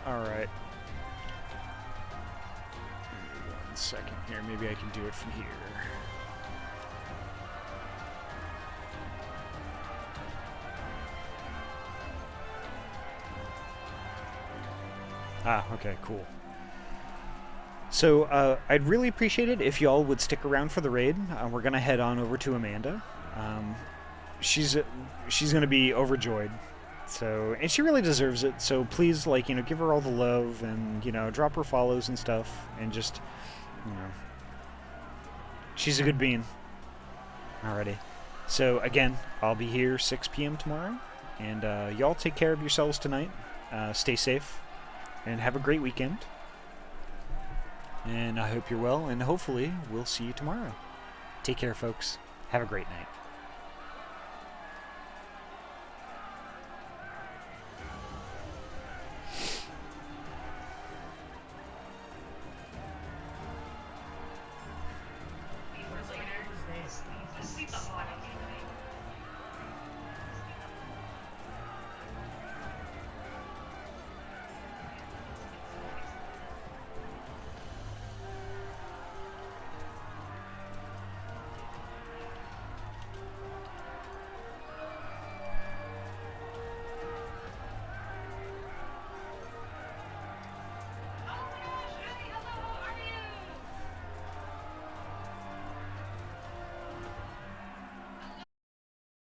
A: Alright. 1 second here. Maybe I can do it from here. Ah, okay, cool. So, I'd really appreciate it if y'all would stick around for the raid. We're gonna head on over to Amanda. She's gonna be overjoyed. So, and she really deserves it, so please, like, give her all the love and, drop her follows and stuff, and just, she's a good bean. Alrighty. So, again, I'll be here 6 p.m. tomorrow, and y'all take care of yourselves tonight, stay safe, and have a great weekend. And I hope you're well, and hopefully we'll see you tomorrow. Take care, folks. Have a great night.